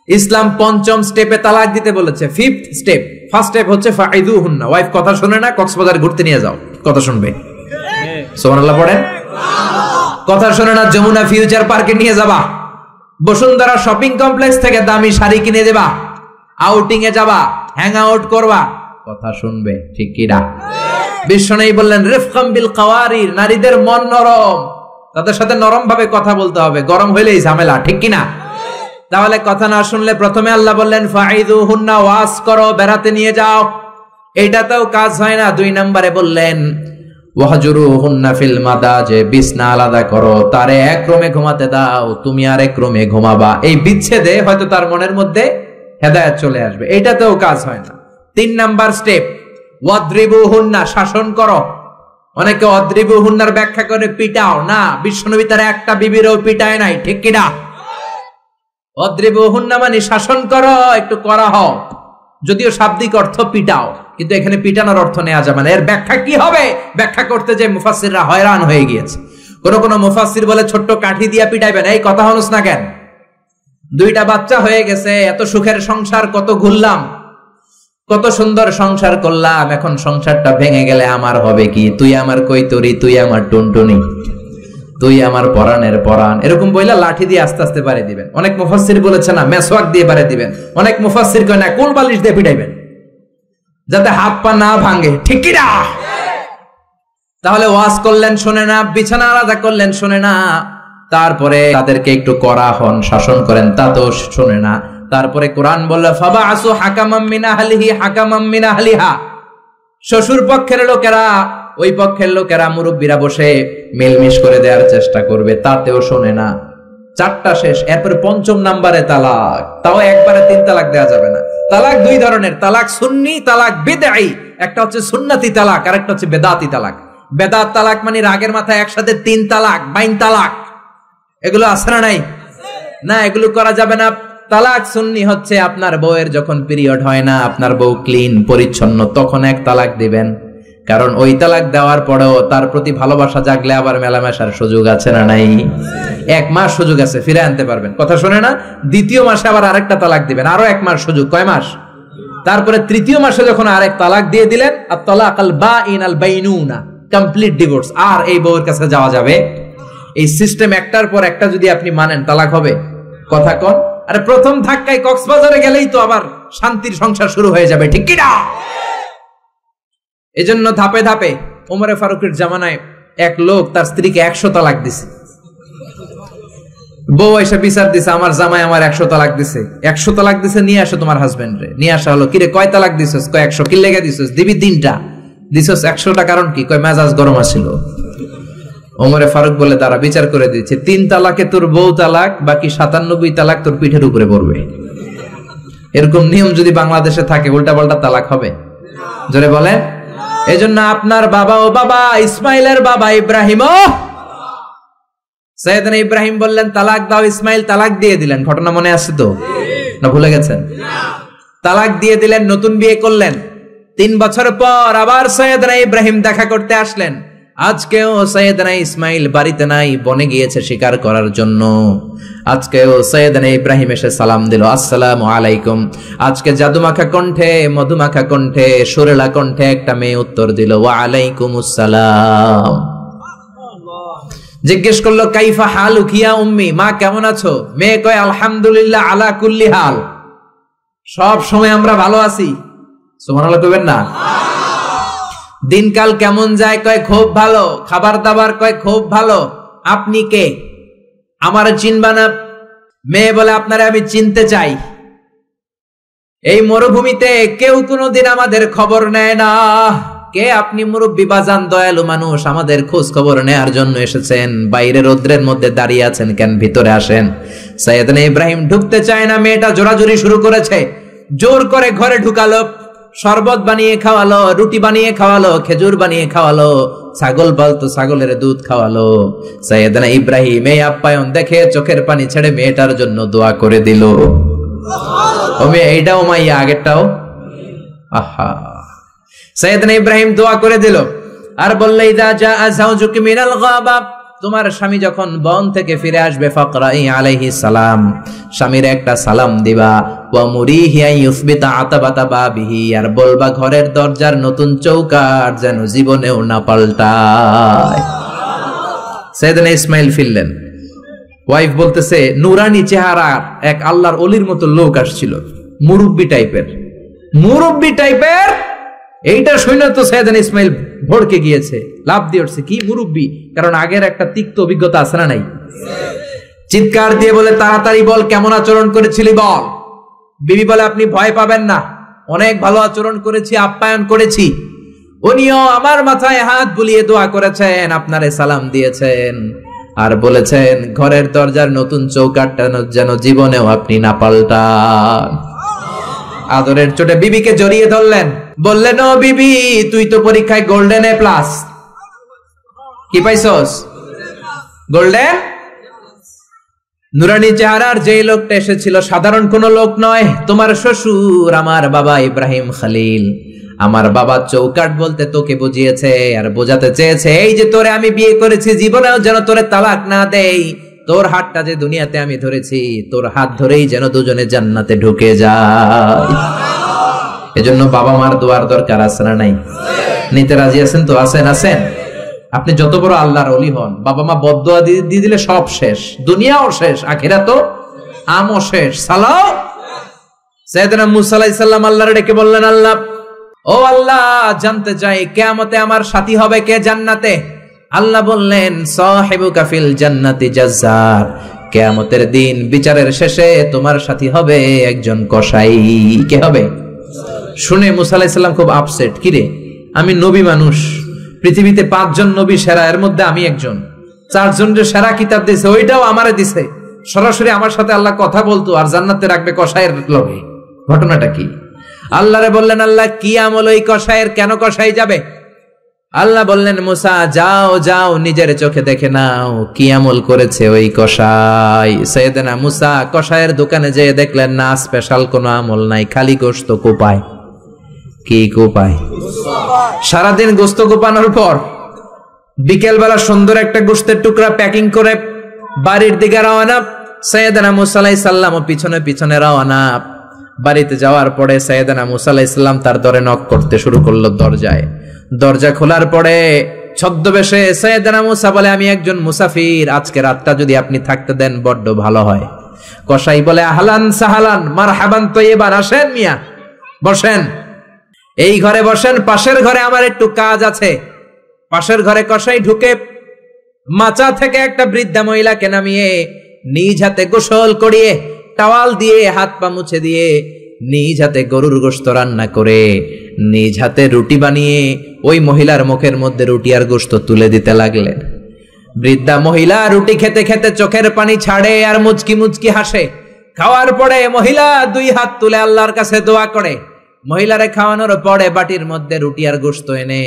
ইসলাম পঞ্চম স্টেপে তালাক দিতে বলেছে, ফিফথ স্টেপ। ফার্স্ট স্টেপ হচ্ছে ফাইদুহুন্না, ওয়াইফ কথা শুনে না, কক্সবাজার ঘুরতে নিয়ে যাও, কথা শুনবে, সুবহানাল্লাহ পড়েন। কথা শুনে না, যমুনা ফিউচার পার্কে নিয়ে যাবা, বসুন্ধরা শপিং কমপ্লেক্স থেকে দামি শাড়ি কিনে দেবা, আউটিং এ যাবা, হ্যাং আউট করবা, কথা শুনবে, ঠিক কি না? বিশ্বনবী বললেন রিফকাম বিল কাওয়ারির, নারীদের মন নরম, তাদের সাথে নরম ভাবে কথা বলতে হবে, গরম হইলেই ঝামেলা, ঠিক কি না? তাহলে কথা না শুনলে প্রথমে আল্লাহ বললেন ফাইদুহুন্না, ওয়াজ করো, বেড়াতে নিয়ে যাও। এটাতেও কাজ হয় না, 2 নম্বরে বললেন ওয়াহজুরুহুন্না ফিল মাদাজে, বিছনা আলাদা করো, তারে এক রুমে ঘুমাতে দাও, তুমি আর এক রুমে ঘুমাবা। এই বিচ্ছেদে হয়তো তার মনের মধ্যে হেদায়েত চলে আসবে, এটাতেও কাজ হয় না। 3 নাম্বার স্টেপ ওয়াদ্রিবুহুন্না, শাসন করো। অনেকে ওয়াদ্রিবুহুন্নার ব্যাখ্যা করে পিটাও, না, বিশ্বনবী তার একটা বিবিরও পিটায় নাই, ঠিক কি না? ওয়াদ্রিবুহুন্না মানে শাসন করো, একটু করা হও, যদিও শাব্দিক অর্থ পিটাও, কিন্তু এখানে পিটানোর অর্থ নেওয়া যাবে না। এর ব্যাখ্যা কি হবে? ব্যাখ্যা করতে যে মুফাসসিররা হয়রান হয়ে গিয়েছে। কোন মুফাসসির বলে ছোট্ট কাঠি দিয়া পিটাইবেন, এই কথা হনুস না কেন? 2টা বাচ্চা হয়ে গেছে, এত সুখের সংসার, কত ঘুরলাম, কত সুন্দর সংসার করলাম, এখন সংসারটা ভেঙে গেলে আমার হবে কি? তুই আমার কৈতরি, তুই আমার টুনটুনি, তুই আমার পরাণের পরাণ, এরকম বইলা লাঠি দিয়ে আস্তে আস্তে বাড়ি দিবেন। অনেক মুফাসসির বলেছে না মেসওয়াক দিয়ে বাড়ি দিবেন, অনেক মুফাসসির কয় না কোল বালিশ দিয়ে পিটাইবেন, যাতে হাত পা না ভাঙে, ঠিক কি না? তাহলে ওয়াজ করলেন শোনে না, বিছানা আলাদা করলেন শোনে না, তারপরে তাদেরকে একটু কড়া হন, শাসন করেন, তা তো শোনে না। তারপরে কোরআন বলল ফাবাআসু হাকামাম মিন আহলিহি হাকামাম মিন আহলিহা, শ্বশুর পক্ষের লোকেরা, ওই পক্ষের লোকেরা, মুরব্বীরা বসে মিলমিশ করে দেওয়ার চেষ্টা করবে, তাতেও শোনে না। 4টা শেষ, এরপর 5ম নাম্বারে তালাক, তাও একবারে 3 তালাক দেওয়া যাবে না। তালাক 2 ধরনের, তালাক সুন্নি, তালাক বিদঈ। একটা হচ্ছে সুন্নতি তালাক, আর একটা হচ্ছে বেদাতি তালাক। বেদাত তালাক মানে রাগের মাথায় একসাথে 3 তালাক, বাইন তালাক, এগুলো আছে না নাই? না, এগুলো করা যাবে না। তালাক সুন্নি হচ্ছে আপনার বউয়ের যখন পিরিয়ড হয় না, আপনার বউ ক্লিন পরিচ্ছন্ন, তখন 1 তালাক দিবেন। কারণ ওই তালাক দেওয়ার পরেও তার প্রতি ভালোবাসা জাগলে আবার মেলামেশার সুযোগ আছে না নাই? 1 মাস সুযোগ আছে, ফিরে আনতে পারবেন, কথা শুনে না? 2য় মাসে আবার আরেকটা তালাক দিবেন, আরো 1 মাস সুযোগ, কয় মাস? তারপরে 3য় মাসে যখন আরেক তালাক দিয়ে দিলেন, আত-তালাকাল বাঈন আল বাইনুনা, কমপ্লিট ডিভোর্স, আর এই বউয়ের কাছে যাওয়া যাবে। এই সিস্টেম একটার পর একটা যদি আপনি মানেন, তালাক হবে, কথা কোন? আরে প্রথম ধাক্কায় কক্সবাজারে গেলেই তো আবার শান্তির সংসার শুরু হয়ে যাবে, ঠিক কি না? এজন্য ধাপে ধাপে, ওমরে ফারুকের জামানায় এক লোক তার স্ত্রীকে 100 তালাক দিছে। বউ এসে বিচার দিছে, আমার জামাই আমার 100 তালাক দিছে। 100 তালাক দিছে, নিয়ে আসো তোমার হাজবেন্ড রে। নিয়ে আসা হলো, কিরে কয় তালাক দিছস? কয় 100। কি লেগে দিছস? দিবি 3টা। দিছস 100টা, কারণ কি? কয় মেজাজ গরম আছিল। ওমরে ফারুক বলে দাঁড়া, বিচার করে দিচ্ছে, 3 তালাকে তোর বউ তালাক, বাকি 97 তালাক তোর পিঠের উপরে পড়বে। এরকম নিয়ম যদি বাংলাদেশে থাকে, উল্টা পাল্টা তালাক হবে? জোরে বলেন। এজন্য আপনার বাবা, ও বাবা ইসমাইলের বাবা ইব্রাহিম, সাইয়েদনা ইব্রাহিম বললেন তালাক দাও, ইসমাইল তালাক দিয়ে দিলেন। ঘটনা মনে আছে তো, না ভুলে গেছেন? তালাক দিয়ে দিলেন, নতুন বিয়ে করলেন। 3 বছর পর আবার সাইয়েদনা ইব্রাহিম দেখা করতে আসলেন। আজকেও সাইয়েদনা ইসমাইল বাড়িতে নাই, বনে গিয়েছে শিকার করার জন্য। আজকেও সাইয়েদনা ইব্রাহিম এসে সালাম দিল, আসসালামু আলাইকুম। আজকে জাদুমাখা কণ্ঠে, মধুমাখা কণ্ঠে, সুরেলা কণ্ঠে একটা মেয়ে উত্তর দিল, ওয়া আলাইকুমুস সালাম। জিজ্ঞেস করলো কাইফা হালুকি ইয়া উম্মি, মা কেমন আছো? মেয়ে কয় আলহামদুলিল্লাহ আলা কুল্লি হাল, সব সময় আমরা ভালো আছি। সুবহানাল্লাহ কইবেন না? দিনকাল কেমন যায়? কয় খুব ভালো। খাবার দাবার কয় খুব ভালো। আপনি কে? আমার চিনবা না? মেয়ে বলে আপনারে আমি চিনতে চাই। এই মরুভূমিতে কেউ কোনোদিন আমাদের খবর নেয় না। কে আপনি? মুরব্বী বাজান, দয়ালু মানুষ, আমাদের খোঁজ খবর নেয়ার জন্য এসেছেন। বাইরে রোদ্রের মধ্যে দাঁড়িয়ে আছেন কেন? ভিতরে আসেন। সাইয়েদনা ইব্রাহিম ঢুকতে চায় না, মেয়েটা জোরাজুরি শুরু করেছে। জোর করে ঘরে ঢুকালো, শরবত বানিয়ে খাওয়ালো, রুটি বানিয়ে খাওয়ালো, খেজুর বানিয়ে খাওয়ালো, ছাগল পালতো ছাগলের দুধ খাওয়ালো। সাইয়েদনা ইব্রাহিম এই আপ্যায়ন দেখে চোখের পানি ছেড়ে মেয়েটার জন্য দোয়া করে দিল। ও মেয়ে, এইটাও মাইয়া, আগেরটাও। আহা, সাইয়েদনা ইব্রাহিম দোয়া করে দিল আর বললে ইদা জাআ যাওজুকি মিনাল গাবা, তোমার স্বামী যখন বন থেকে ফিরে আসবে, ফাকরাই আলাইহিস সালাম, স্বামীর একটা সালাম দিবা। ওয়া মুরিহি আন ইউসবিতা আতাবাতা বাবিহি, আর বলবা ঘরের দরজার নতুন চৌকাঠ যেন জীবনেও না পাল্টায়। সাইয়েদনা ইসমাইল ফিরলেন। ওয়াইফ বলতেছে নুরানি চেহারা এক আল্লাহর ওলির মতো লোক আসছিল, মুরব্বি টাইপের। মুরব্বি টাইপের এইটা শুনে তো সাইয়েদনা ইসমাইল ভড়কে গিয়েছে, লাভ দিয়ে উঠছে। কি মুরব্বি? কারণ আগের একটা তিক্ত অভিজ্ঞতা আছে না নাই? চিৎকার দিয়ে বলে তাড়াতাড়ি বল, কেমন আচরণ করেছিলি বল। বিবি বলে আপনি ভয় পাবেন না, অনেক ভালো আচরণ করেছি, আপ্যায়ন করেছি। উনিও আমার মাথায় হাত বুলিয়ে দোয়া করেছেন, আপনারে সালাম দিয়েছেন, আর বলেছেন ঘরের দরজার নতুন চৌকাঠটা যেন জীবনেও আপনি না পাল্টান। আদরের চোটে বিবিকে জড়িয়ে ধরলেন, বললেন ও বিবি, তুই তো পরীক্ষায় গোল্ডেন এ প্লাস। কি পাইছস? গোল্ডেন। নুরানি চেহারার যেই লোকটা এসেছিল সাধারণ কোন লোক নয়, তোমার শ্বশুর, আমার বাবা ইব্রাহিম খলিল। আমার বাবা চৌকাঠ বলতে তোকে বুঝিয়েছে আর বোঝাতে চেয়েছে, এই যে তোরে আমি বিয়ে করেছি, জীবনেও যেন তোরে তালাক না দেই। তোর হাতটা যে দুনিয়াতে আমি ধরেছি, তোর হাত ধরেই যেন দুজনে জান্নাতে ঢুকে যায়। এজন্য বাবা মার দোয়ার দরকার আছে না নাই? নিতে রাজি আছেন তো? আছেন? আছেন? আপনি যত বড় আল্লাহর ওলি হন, বাবা মা বদদোয়া দিয়ে দিলে সব শেষ, দুনিয়াও শেষ, আখিরাতও আমও শেষ। সালাও। সাইয়েদনা মুসা আলাইহিস সালাম আল্লাহরে ডেকে বললেন, আল্লাহ, ও আল্লাহ, জানতে চাই কিয়ামতে আমার সাথী হবে কে জান্নাতে? আল্লাহ বললেন, সাহিবুকা ফিল জান্নাতি জাজ্জার, কিয়ামতের দিন বিচারের শেষে তোমার সাথী হবে একজন কসাই। কে হবে? শুনে মুসা আলাইহিস সালাম খুব আপসেট। কিরে, আমি নবী মানুষ, পৃথিবীতে 5 জন নবী সেরা, এর মধ্যে আমি একজন। 4 জনের সেরা কিতাব দিছে, ওইটাও আমারে দিছে। সরাসরি আমার সাথে আল্লাহ কথা বলতো আর জান্নাতে রাখবে কসাইয়ের লগে। ঘটনাটা কি? আল্লাহরে বললেন, আল্লাহ কি আমল ওই কসাইয়ের, কেন কসাই যাবে? আল্লাহ বললেন, মুসা যাও যাও, নিজের চোখে দেখে নাও কি আমল করেছে ওই কসাই। সাইয়েদনা মুসা কসাইয়ের দোকানে যেয়ে দেখলেন না, স্পেশাল কোনো আমল নাই, খালি গোশত কোপায়। কি কোপায়? সারাদিন গোশত কোপানোর পর বিকেল বেলা সুন্দর একটা গোশতের টুকরা প্যাকিং করে বাড়ির দিকে রওনা। সাইয়েদনা মুসা আলাইহিস সালাম পিছনে পিছনে রওনা। বাড়িতে যাওয়ার পরে সাইয়েদনা মুসা আলাইহিস সালাম তার দরে নক করতে শুরু করলো দরজায়। দরজা খোলার পরে ছদ্মবেশে সাইয়েদনা মুসা বলে, আমি একজন মুসাফির, আজকে রাতটা যদি আপনি থাকতে দেন বড্ড ভালো হয়। কসাই বলে, আহলান সাহালান মারহাবান তয়্যিবান, আসেন মিয়া, বসেন, এই ঘরে বসেন, পাশের ঘরে আমার একটু কাজ আছে। পাশের ঘরে কসাই ঢুকে মাচা থেকে একটা বৃদ্ধা মহিলাকে নামিয়ে নিজ হাতে গোসল করিয়ে, টাওয়াল দিয়ে হাত পা মুছে দিয়ে, নিজ হাতে গরুর গোশত রান্না করে, নিজ হাতে রুটি বানিয়ে ওই মহিলার মুখের মধ্যে রুটি আর গোশত তুলে দিতে লাগলেন। বৃদ্ধা মহিলা রুটি খেতে খেতে চোখের পানি ছাড়ে আর মুচকি মুচকি হাসে। খাওয়ার পরে মহিলা 2 হাত তুলে আল্লাহর কাছে দোয়া করে। মহিলারে খাওয়ানোর পরে বাটির মধ্যে রুটি আর গোশত এনে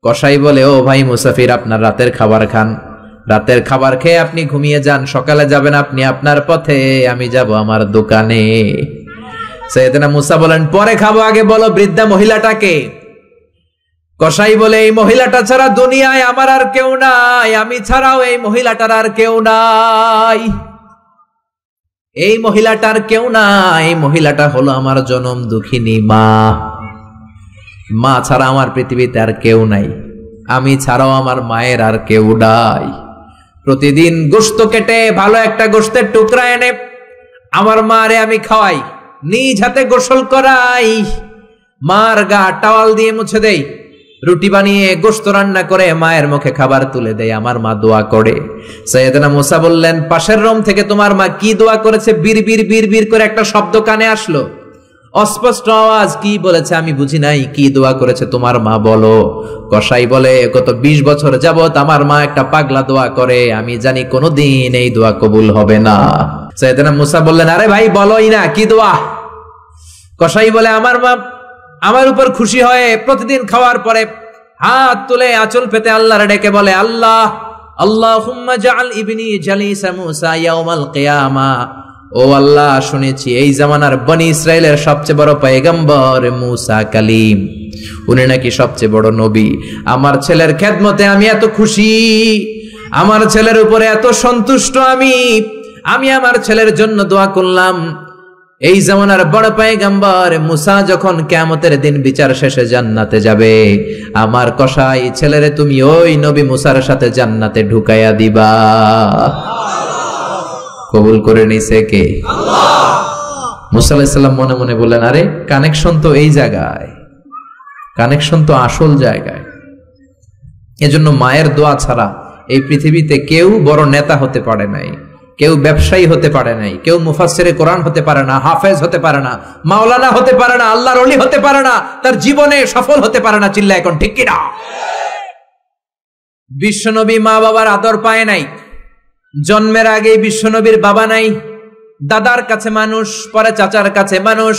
কসাই বলে, ও ভাই মুসাফির, আপনার রাতের খাবার খান, রাতের খাবার খেয়ে আপনি ঘুমিয়ে যান, সকালে যাবেন আপনি আপনার পথে, আমি যাব আমার দোকানে। সাইয়েদনা মুসা বলেন, পরে খাবো, আগে বলো বৃদ্ধা মহিলাটাকে। কসাই বলে, এই মহিলাটা ছাড়া দুনিয়ায় আমার আর কেউ নাই, আমি ছাড়াও এই মহিলাটার আর কেউ নাই, এই মহিলাটার কেউ নাই। এই মহিলাটা হলো আমার জনম দুঃখিনী মা। মা ছাড়া আমার পৃথিবীতে আর কেউ নাই, আমি ছাড়াও আমার মায়ের আর কেউ নাই। প্রতিদিন গোশত কেটে ভালো একটা গোশতের টুকরা এনে আমার মারে আমি খাওয়াই, নিজ হাতে গোসল করাই, মার গা টাওয়াল দিয়ে মুছে দেই, রুটি বানিয়ে গোশত রান্না করে মায়ের মুখে খাবার তুলে দেয়। আমার মা দোয়া করে। সাইয়েদনা মুসা বললেন, পাশের রুম থেকে তোমার মা কি দোয়া করেছে? বিড়বিড় বিড়বিড় করে একটা শব্দ কানে আসলো, অস্পষ্ট আওয়াজ। কি বলেছে আমি বুঝি নাই, কি দোয়া করেছে তোমার মা বলো। কসাই বলে, গত 20 বছর যাবত আমার মা একটা পাগলা দোয়া করে, আমি জানি কোনোদিন এই দোয়া কবুল হবে না। সাইয়েদনা মুসা বললেন, আরে ভাই বলোই না, কি দোয়া? কসাই বলে, আমার মা আমার উপর খুশি হয়ে প্রতিদিন খাওয়ার পরে হাত তুলে আঁচল পেতে আল্লাহর ডেকে বলে, আল্লাহ আল্লাহুম্মা জাআল ইবনি জালিসা মুসা ইয়াউমাল কিয়ামা। ও আল্লাহ, শুনেছি এই জামানার বনি ইসরাইলের সবচেয়ে বড় পয়গম্বর মুসা কালিম, উনি নাকি সবচেয়ে বড় নবী। আমার ছেলের খেদমতে আমি এত খুশি, আমার ছেলের উপরে এত সন্তুষ্ট আমি আমার ছেলের জন্য দোয়া করলাম। এই জামানার বড় পয়গম্বর মুসা যখন কিয়ামতের দিন বিচার শেষে জান্নাতে যাবে, আমার কসাই ছেলেরে তুমি ওই নবী মুসার সাথে জান্নাতে ঢুকাইয়া দিবা। কবুল করে নিছে কে? আল্লাহ। মুসা আলাইহিস সালাম মনে মনে বললেন, আরে কানেকশন তো এই জায়গায়, কানেকশন তো আসল জায়গায়। এজন্য মায়ের দোয়া ছাড়া এই পৃথিবীতে কেউ বড় নেতা হতে পারে নাই, কেউ ব্যবসায়ী হতে পারে নাই, কেউ মুফাসসিরে কোরআন হতে পারে না, হাফেজ হতে পারে না, মাওলানা হতে পারে না, আল্লাহর ওলি হতে পারে না, তার জীবনে সফল হতে পারে না। চিল্লা এখন ঠিক কিনা? বিশ্বনবী মা বাবার আদর পায় নাই, জন্মের আগেই বিশ্বনবীর বাবা নাই, দাদার কাছে মানুষ, পরে চাচার কাছে মানুষ,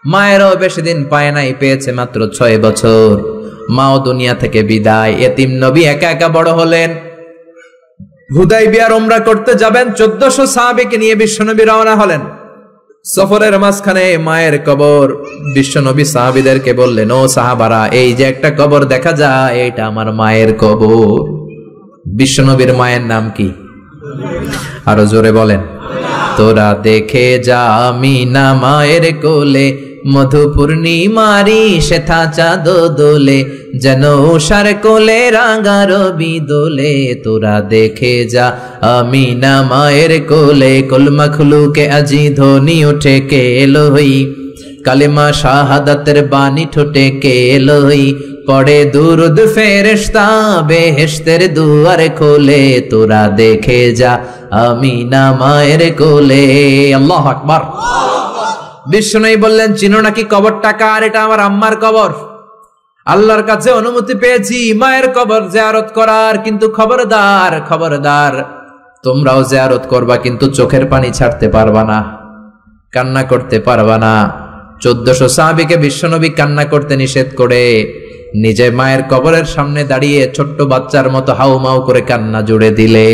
মায়েরও বেশি দিন পায় নাই, পেয়েছে মাত্র 6 বছর। মাও দুনিয়া থেকে বিদায়, এতিম নবী একা একা বড় হলেন। হুদাইবিয়ার উমরা করতে যাবেন, 1400 সাহাবীকে নিয়ে বিশ্বনবী রওনা হলেন। সফরের মাঝখানে মায়ের কবর। বিশ্বনবী সাহাবীদেরকে বললেন, ও সাহাবারা, এই যে একটা কবর দেখা যায়, এটা আমার মায়ের কবর। বিশ্বনবীর মায়ের নাম কি? আরো জোরে বলেন। তোরা দেখে যা আমিনা মায়ের কোলে, মধু পূর্ণিমারি শেথা চাঁদ দোলে, যেন উষার কোলে রাঙা রবি দোলে। তোরা দেখে যা আমিনা মায়ের কোলে, কলমা খুলুকে আজি ধ্বনি ওঠে কে এলোই, কালেমা শাহাদাতের বাণী ঠোঁটে কে এলোই, পড়ে দুরুদ ফেরেশতা বেহেশতের দুয়ার খোলে। তোরা দেখে যা আমিনা মায়ের কোলে। আল্লাহু আকবার। বিষ্ণুই বললেন, চিনো নাকি কবরটা কার? এটা আমার আম্মার কবর। আল্লাহর কাছে অনুমতি পেয়েছি মায়ের কবর জিয়ারত করার, কিন্তু খবরদার খবরদার, তোমরাও জিয়ারত করবা, কিন্তু চোখের পানি ছাড়তে পারবা না, কান্না করতে পারবা না। 1400 সাহাবীকে বিশ্বনবী কান্না করতে নিষেধ করে নিজে মায়ের কবরের সামনে দাঁড়িয়ে ছোট্ট বাচ্চার মতো হাউমাউ করে কান্না জুড়ে দিলে।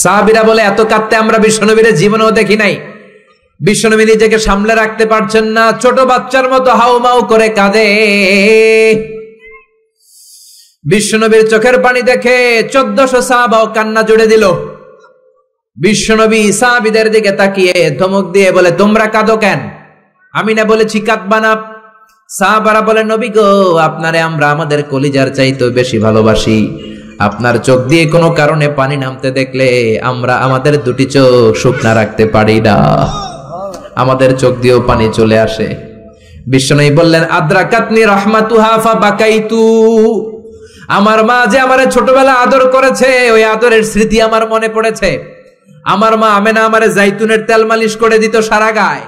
সাহাবীরা বলে, এত কাঁদতে আমরা বিশ্বনবীর জীবনেও দেখি নাই। বিশ্বনবী নিজেকে সামলে রাখতে পারছেন না, ছোট বাচ্চার মতো হাউমাউ করে কাঁদে। বিশ্বনবীর চোখের পানি দেখে 1400 সাহাবাও কান্না জুড়ে দিল। বিশ্বনবী সাহাবীদের দিকে তাকিয়ে ধমক দিয়ে বলে, তোমরা কাঁদো কেন? আমি না বলেছি কাঁদবা না? সাহাবারা বলে, নবী গো, আপনারে আমরা আমাদের কলিজার চাইতেও বেশি ভালোবাসি। আপনার চোখ দিয়ে কোনো কারণে পানি নামতে দেখলে আমরা আমাদের দুটি চোখ শুকনা রাখতে পারি না, আমাদের চোখ দিয়েও পানি চলে আসে। বিশ্বনবী বললেন, আদ্রাকাতনি রাহমাতুহা ফাবাকাইতু। আমার মা যে আমারে ছোটবেলা আদর করেছে, ওই আদরের স্মৃতি আমার মনে পড়েছে। আমার মা আমেনা আমারে জাইতুনের তেল মালিশ করে দিত সারা গায়ে।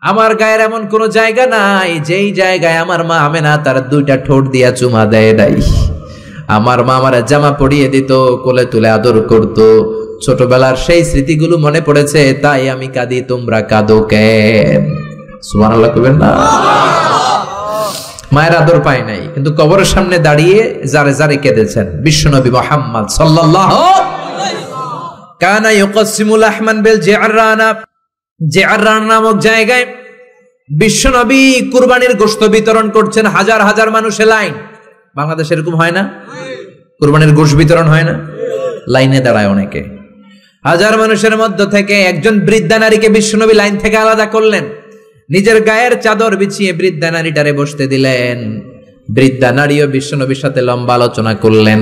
আমার গায়ের এমন কোন জায়গা নাই যেই জায়গায় আমার মা আমেনা তার 2টা ঠোঁট দিয়া চুমা দেয় নাই। আমার মা আমারে জামা পরিয়ে দিত, কোলে তুলে আদর করত। ছোটবেলার সেই স্মৃতিগুলো মনে পড়েছে, তাই আমি কাঁদি। তোমরা কাঁদো কেন? সুবহানাল্লাহ কইবেন না? মায়ের আদর পায় নাই, কিন্তু কবরের সামনে দাঁড়িয়ে জারে জারে কেঁদেছেন বিশ্বনবী মুহাম্মদ সাল্লাল্লাহু কানা ইউকাসিমুল আহমান বিল জিআরানা। জিআরান নামক জায়গায় বিশ্বনবী কুরবানির গোশত বিতরণ করছেন, হাজার হাজার মানুষের লাইন। বাংলাদেশে এরকম হয় না? কুরবানির গোশত বিতরণ হয় না? লাইনে দাঁড়ায় অনেকে। হাজার মানুষের মধ্য থেকে একজন বৃদ্ধা নারীকে বিশ্বনবী লাইন থেকে আলাদা করলেন, নিজের গায়ের চাদর বিছিয়ে বৃদ্ধা নারীটারে বসতে দিলেন। বৃদ্ধা নারীও বিশ্বনবীর সাথে লম্বা আলোচনা করলেন,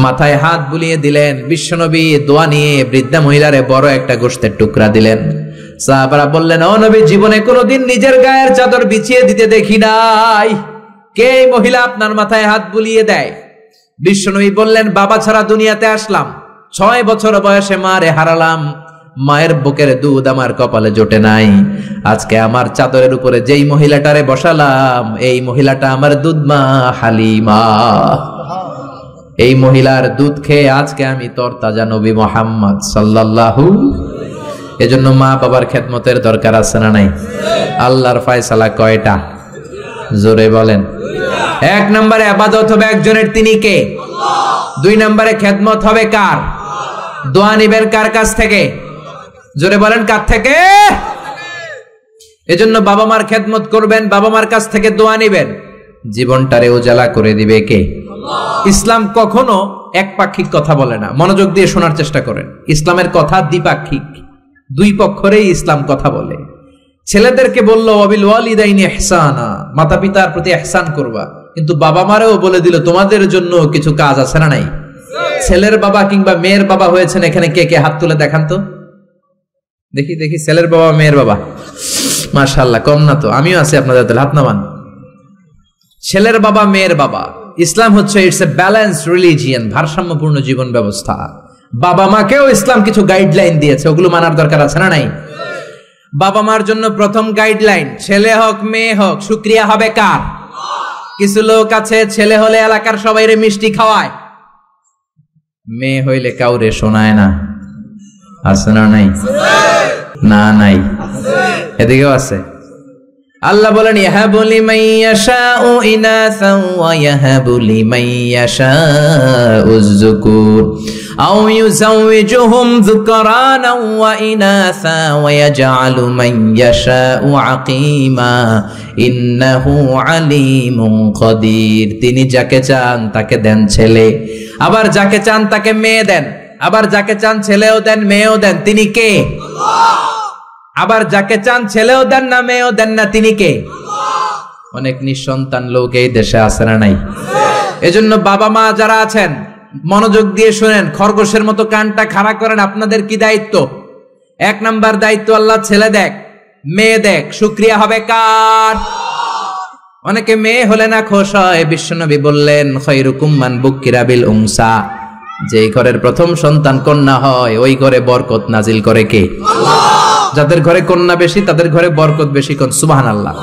মাথায় হাত বুলিয়ে দিলেন। বিশ্বনবী দোয়া নিয়ে বৃদ্ধা মহিলারে বড় একটা গোশতের টুকরা দিলেন। সাহাবারা বললেন, ও নবী, জীবনে কোনোদিন নিজের গায়ের চাদর বিছিয়ে দিতে দেখি নাই, কে এই মহিলা আপনার মাথায় হাত বুলিয়ে দেয়? বিশ্বনবী বললেন, বাবা ছাড়া দুনিয়াতে আসলাম, 6 বছর বয়সে মারে হারালাম, মায়ের বুকের দুধ আমার কপালে জোটে নাই। আজকে আমার চাদরের উপরে যেই মহিলাটারে বসালাম, এই মহিলাটা আমার দুধমা হালিমা। এই মহিলার দুধ খেয়ে আজকে আমি তরতাজা নবী মুহাম্মদ সাল্লাল্লাহু। এজন্য মা বাবার খেদমতের দরকার আছে না নাই? আল্লাহর ফয়সালা কয়টা? জোরে বলেন। 1 নম্বরে ইবাদত হবে একজনের, তিনি কে? 2 নম্বরে খেদমত হবে কার? দোয়া নিবেন কার কাছ থেকে? জোরে বলেন, কার থেকে? এজন্য বাবা মার খেদমত করবেন, বাবা মার কাছ থেকে দোয়া নিবেন। জীবনটারে উজালা করে দিবে কে? ইসলাম কখনো একপাক্ষিক কথা বলে না, মনোযোগ দিয়ে শোনার চেষ্টা করেন। ইসলামের কথা দ্বিপাক্ষিক, দুই পক্ষেরই ইসলাম কথা বলে। ছেলেদেরকে বললো ওয়াবিল ওয়ালিদাইনি ইহসানা, মাতা পিতার প্রতি ইহসান করবা, কিন্তু বাবা মারেও বলে দিল তোমাদের জন্য কিছু কাজ আছে না নাই? ছেলের বাবা কিংবা মেয়ের বাবা হয়েছেন এখানে কে কে? হাত তুলে দেখান তো, দেখি দেখি। ছেলের বাবা মেয়ের বাবা, মাশাআল্লাহ, কম না তো? আমিও আছি আপনাদের, তাহলে হাত নামান। ছেলের বাবা মেয়ের বাবা। ইসলাম হচ্ছে ইটস এ ব্যালেন্সড রিলিজিয়ন, ভারসাম্যপূর্ণ জীবন ব্যবস্থা। বাবা মাকেও ইসলাম কিছু গাইডলাইন দিয়েছে, ওগুলো মানার দরকার আছে না নাই? বাবা মার জন্য প্রথম গাইডলাইন, ছেলে হোক মেয়ে হোক, শুকরিয়া হবে কার? কিছু লোক আছে ছেলে হলে এলাকার সবাইরে মিষ্টি খাওয়ায়, মেয়ে হইলে কাউরে শোনায় না। আছে না নাই? না নাই, এদিকেও আছে। আল্লাহ বলেন, ইয়াহাবু লিমান ইয়াশাউ ইনাসান ওয়া ইয়াহাবু লিমান ইয়াশাউ যুকুর আও ইউযাওয়িজুহুম যুকরানা ওয়া ইনাসা ওয়া ইয়াজআলু মান ইয়াশাউ আকীমা ইন্নাহু আলীমুন কাদির। তিনি যাকে চান তাকে দেন ছেলে, আবার যাকে চান তাকে মেয়ে দেন, আবার যাকে চান ছেলেও দেন মেয়েও দেন। তিনি কে? আল্লাহ। আবার যাকে চান ছেলেও দেন না মেয়েও দেন না, তিনি কে? অনেক নিঃসন্তান লোক এই দেশে আছে না নাই? এজন্য বাবা মা যারা আছেন মনোযোগ দিয়ে শুনেন, খরগোশের মতো কানটা খাড়া করেন। আপনাদের কি দায়িত্ব? 1 নাম্বার দায়িত্ব, আল্লাহ ছেলে দেখ মেয়ে দেখ, শুকরিয়া হবে কার? অনেকে মেয়ে হলে না খুশ হয়। বিশ্বনবী বললেন, খায়রুকুম মান বুক্কিরা বিল উনসা, যে ঘরের প্রথম সন্তান কন্যা হয় ওই ঘরে বরকত নাজিল করে কে? আল্লাহ। যাদের ঘরে কন্যা বেশি তাদের ঘরে বরকত বেশি, কোন সুবহানাল্লাহ।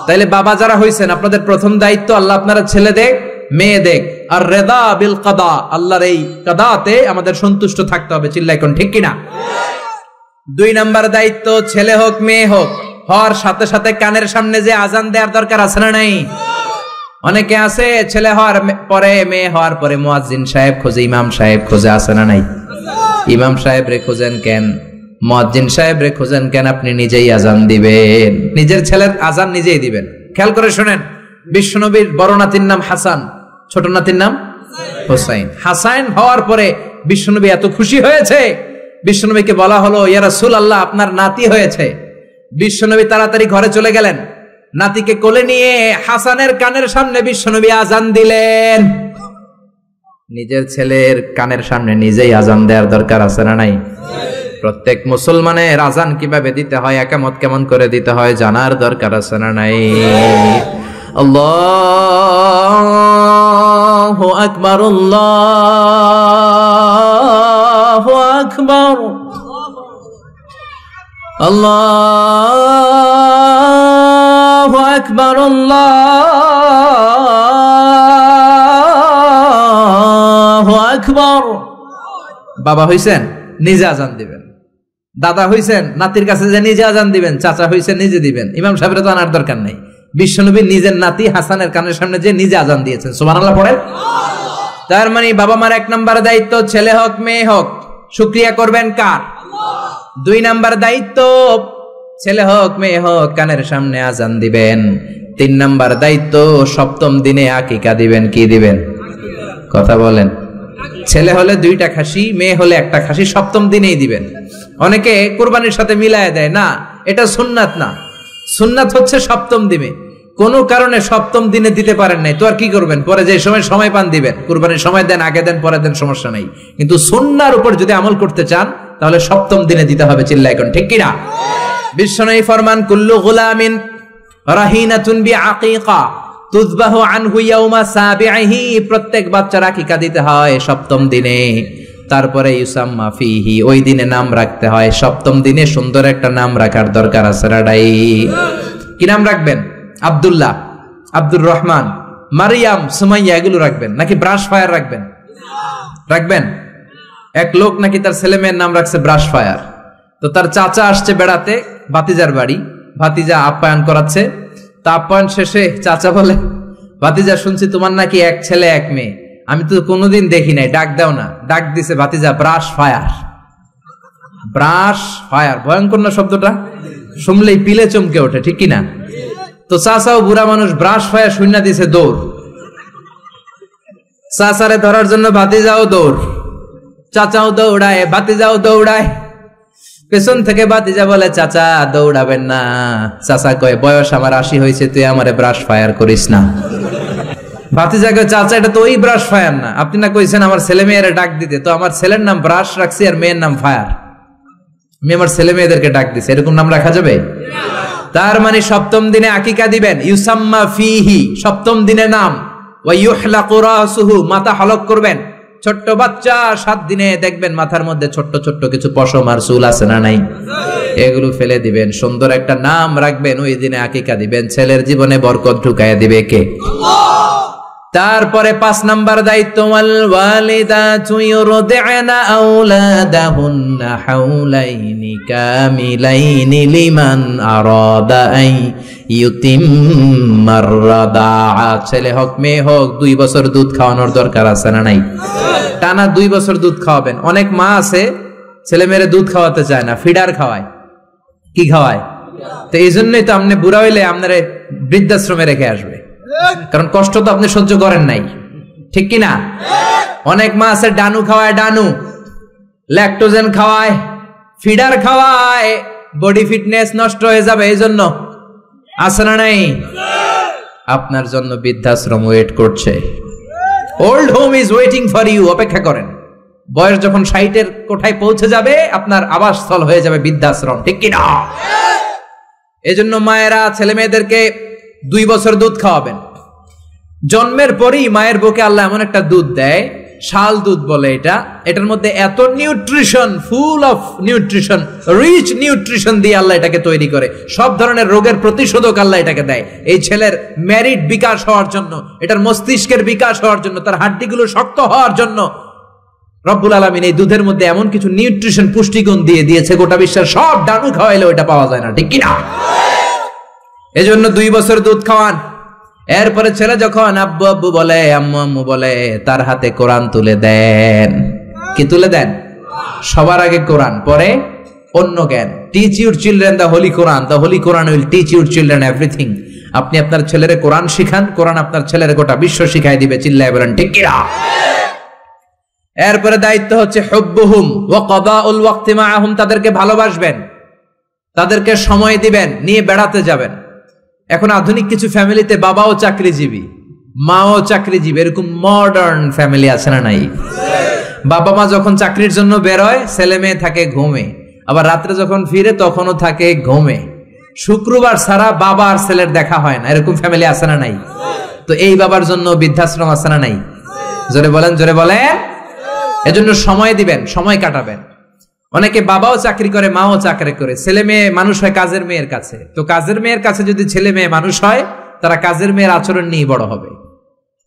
তাইলে বাবা যারা হইছেন, আপনাদের প্রথম দায়িত্ব আল্লাহ আপনারা ছেলে দেখ মেয়ে দেখ, আর রেদা বিল কাদা, আল্লাহর এই কাদাতে আমাদের সন্তুষ্ট থাকতে হবে। চিল্লাই কোন ঠিক কিনা? 2 নাম্বার দায়িত্ব, ছেলে হোক মেয়ে হোক, হওয়ার সাথে সাথে কানের সামনে যে আজান দেওয়ার দরকার আছে না নাই? অনেকে আছে ছেলে হওয়ার পরে মেয়ে হওয়ার পরে মুয়াজ্জিন সাহেব খোঁজে, ইমাম সাহেব খোঁজে, আছে না নাই? ইমাম সাহেব রে খোঁজেন কেন? মুয়াজ্জিন সাহেব রে খোঁজেন কেন? আপনি নিজেই আজান দিবেন, নিজের ছেলের আজান নিজেই দিবেন। খেয়াল করে শুনেন, বিশ্বনবীর বড় নাতির নাম হাসান, ছোট নাতির নাম হোসাইন। হাসান হওয়ার পরে বিশ্বনবী এত খুশি হয়েছে, বিশ্বনবীকে বলা হলো, ইয়া রাসূলুল্লাহ আপনার নাতি হয়েছে। বিশ্বনবী তাড়াতাড়ি ঘরে চলে গেলেন, নাতিকে কোলে নিয়ে হাসানের কানের সামনে বিশ্বনবী আজান দিলেন। নিজের ছেলের কানের সামনে নিজেই আজান দেওয়ার দরকার আছে না নাই? প্রত্যেক মুসলমানের আজান কিভাবে দিতে হয়, একামত কেমন করে দিতে হয় জানার দরকার আছে না নাই? আল্লাহু আকবার, আল্লাহু আকবার, আল্লাহু আকবার, আল্লাহু আকবার। বাবা হইছেন নিজে আজান দিবেন, দাদা হইছেন নাতির কাছে যে নিজে আজান দিবেন, চাচা হইছেন নিজে দিবেন, ইমাম সাহেবের তো আনার দরকার নাই। বিশ্বনবী নিজের নাতি হাসানের কানের সামনে যে নিজে আজান দিয়েছেন, সুবহানাল্লাহ পড়েন। তার মানে বাবা মার 1 নাম্বার দায়িত্ব, ছেলে হোক মেয়ে হোক, শুকরিয়া করবেন কার? আল্লাহ। 2 নাম্বার দায়িত্ব, ছেলে হোক মেয়ে হোক কানের সামনে আজান দিবেন। 3 নাম্বার দায়িত্ব, সপ্তম দিনে আকিকা দিবেন। কি দিবেন? কথা বলেন। ছেলে হলে 2টা খাসি, মেয়ে হলে 1টা খাসি, সপ্তম দিনেই দিবেন। অনেকে কুরবানির সাথে মিলায় দেয়, না এটা সুন্নাত না, সুন্নাত হচ্ছে সপ্তম দিনে। কোন কারণে সপ্তম দিনে দিতে পারেন নাই, তো আর কি করবেন? পরে যে সময় পান দিবেন। কুরবানির সময় দেন, আগে দেন, পরে দেন, সমস্যা নাই। কিন্তু সুন্নাহর উপর যদি আমল করতে চান তাহলে সপ্তম দিনে দিতে হবে। চিল্লায় কোন ঠিক কিনা? বিশ্বনবী ফরমান কুল্লু গুলামিন রাহিনাতুন বিআকিকা তুযবাহু আনহু ইয়াউমা সাবিহি, প্রত্যেক বাচ্চার আকিকা দিতে হয় সপ্তম দিনে। তারপরে ইউসাম্মা ফিহি, ওই দিনে নাম রাখতে হয়। সপ্তম দিনে সুন্দর একটা নাম রাখার দরকার আছে রাডাই। কি নাম রাখবেন? আব্দুল্লাহ, আব্দুর রহমান, মারিয়াম, সুমাইয়া এগুলো রাখবেন নাকি ব্রাশ ফায়ার রাখবেন? রাখবেন। এক লোক নাকি তার ছেলে মেয়ের নাম রাখছে ব্রাশ ফায়ার। তো তার চাচা আসছে বেড়াতে ভাতিজার বাড়ি, ভাতিজা আপ্যায়ন করাচ্ছে। তা আপ্যায়ন শেষে চাচা বলে, ভাতিজা শুনছি তোমার নাকি এক ছেলে এক মেয়ে, আমি তো কোনোদিন দেখি নাই, ডাক দাও না। ডাক দিছে ভাতিজা ব্রাশ ফায়ার। ব্রাশ ফায়ার ভয়ঙ্কর না শব্দটা? শুনলেই পিলে চমকে ওঠে, ঠিক কিনা? তো চাচাও বুড়া মানুষ, ব্রাশ ফায়ার শূন্য দিছে দৌড়। চাচারে ধরার জন্য ভাতিজাও দৌড়, চাচাও দৌড়ায়, ভাতিজাও দৌড়ায়। পেছন থেকে ভাতিজা বলে, চাচা দৌড়াবেন না। চাচা কয়, বয়স আমার 80 হয়েছে, তুই আমারে ব্রাশ ফায়ার করিস না। ভাতিজা কয়, চাচা এটা তো ওই ব্রাশ ফায়ার না, আপনি না কইছেন আমার ছেলে মেয়েরা ডাক দিতে, তো আমার ছেলের নাম ব্রাশ রাখছি আর মেয়ের নাম ফায়ার, আমি আমার ছেলে মেয়েদেরকে ডাক দিছি, এরকম নাম রাখা যাবে? তার মানে সপ্তম দিনে আকিকা দিবেন। ইউসাম্মা ফিহি, সপ্তম দিনে নাম। ওয়া ইউহলাকু রাসুহু, মাথা হলক করবেন। ছোট্ট বাচ্চা 7 দিনে দেখবেন মাথার মধ্যে ছোট্ট ছোট্ট কিছু পশম আর চুল আছে না নাই, এগুলো ফেলে দিবেন, সুন্দর একটা নাম রাখবেন, ওই দিনে আকিকা দিবেন। ছেলের জীবনে বরকত ঢুকাইয়া দিবে কে? তারপরে 5 নাম্বার দায়িত্ব, ওয়াল ওয়ালিদাতু ইউরদি'না আওলাদাহুন্না হাওলাইনি কামিলাইনি লিমান আরাদা আই ইউতিম্মার রাদাআ। ছেলে হোক মেয়ে হোক 2 বছর দুধ খাওয়ানোর দরকার আছে না নাই? টানা 2 বছর দুধ খাওয়াবেন। অনেক মা আছে ছেলে মেয়েরে দুধ খাওয়াতে চায় না, ফিডার খাওয়ায়। কি খাওয়ায়? তো এই জন্যই তো আপনি বুড়া হইলে আপনারে বৃদ্ধাশ্রমে রেখে আসবে, কারণ কষ্ট তো আপনি সহ্য করেন নাই, ঠিক কিনা? অনেক মা আছে ডানু খাওয়ায়, ডানু ল্যাকটোজেন খাওয়ায়, ফিডার খাওয়ায়, বডি ফিটনেস নষ্ট হয়ে যাবে, এই জন্য আছে না নাই? আপনার জন্য বৃদ্ধাশ্রম ওয়েট করছে। Old home is waiting for you, অপেক্ষা করেন। বয়স যখন 60-এর কোঠায় পৌঁছে যাবে, আপনার আবাসস্থল হয়ে যাবে বৃদ্ধাশ্রম, ঠিক কিনা? এজন্য মায়েরা ছেলে মেয়েদেরকে 2 বছর দুধ খাওয়াবেন। জন্মের পরেই মায়ের বুকে আল্লাহ এমন একটা দুধ দেয়, শাল দুধ বলে এটা, এটার মধ্যে এত nutrition, full of nutrition, rich nutrition দিয়ে আল্লাহ এটাকে তৈরি করে। সব ধরনের রোগের প্রতিষেধক আল্লাহ এটাকে দেয় এই ছেলের মেরিট বিকাশ হওয়ার জন্য, এটার মস্তিষ্কের বিকাশ হওয়ার জন্য, তার হাড্ডিগুলো শক্ত হওয়ার জন্য। রব্বুল আলামিন এই দুধের মধ্যে এমন কিছু নিউট্রিশন, পুষ্টিগুণ দিয়ে দিয়েছে, গোটা বিশ্বের সব ডানু খাওয়াইলেও এটা পাওয়া যায় না, ঠিক কিনা? এজন্য 2 বছর দুধ খাওয়ান। এরপরে ছেলে যখন আব্বু আব্বু বলে, আম্মু আম্মু বলে, তার হাতে কোরআন তুলে দেন। কি তুলে দেন? সবার আগে কোরআন, পরে অন্য জ্ঞান। Teach your children the Holi Quran, the Holi Quran will teach your children everything. আপনি আপনার ছেলেরে কোরআন শিখান, কোরআন আপনার ছেলের গোটা বিশ্ব শিখাই দিবে। চিল্লায় বলেন ঠিক কিনা? এরপরে দায়িত্ব হচ্ছে হুব্বুহুম ওয়া কাদাউল ওয়াক্তি মাআহুম, তাদেরকে ভালোবাসবেন, তাদেরকে সময় দিবেন, নিয়ে বেড়াতে যাবেন। এখন আধুনিক কিছু ফ্যামিলিতে বাবাও চাকরিজীবী, মাও চাকরিজীবী, এরকম মডার্ন ফ্যামিলি আছে না নাই? বাবা মা যখন চাকরির জন্য বেরোয়, ছেলে মেয়ে থাকে ঘুমে, আবার রাত্রে যখন ফিরে তখনও থাকে ঘুমে। শুক্রবার ছাড়া বাবা আর ছেলের দেখা হয় না, এরকম ফ্যামিলি আছে না নাই? তো এই বাবার জন্য বৃদ্ধাশ্রম আছে না নাই? জোরে বলেন, জোরে বলেন। এজন্য সময় দিবেন, সময় কাটাবেন। অনেকে বাবাও চাকরি করে, মাও চাকরি করে, ছেলে মেয়ে মানুষ হয় কাজের মেয়ের কাছে। তো কাজের মেয়ের কাছে যদি ছেলে মেয়ে মানুষ হয়, তারা কাজের মেয়ের আচরণ নিয়ে বড় হবে।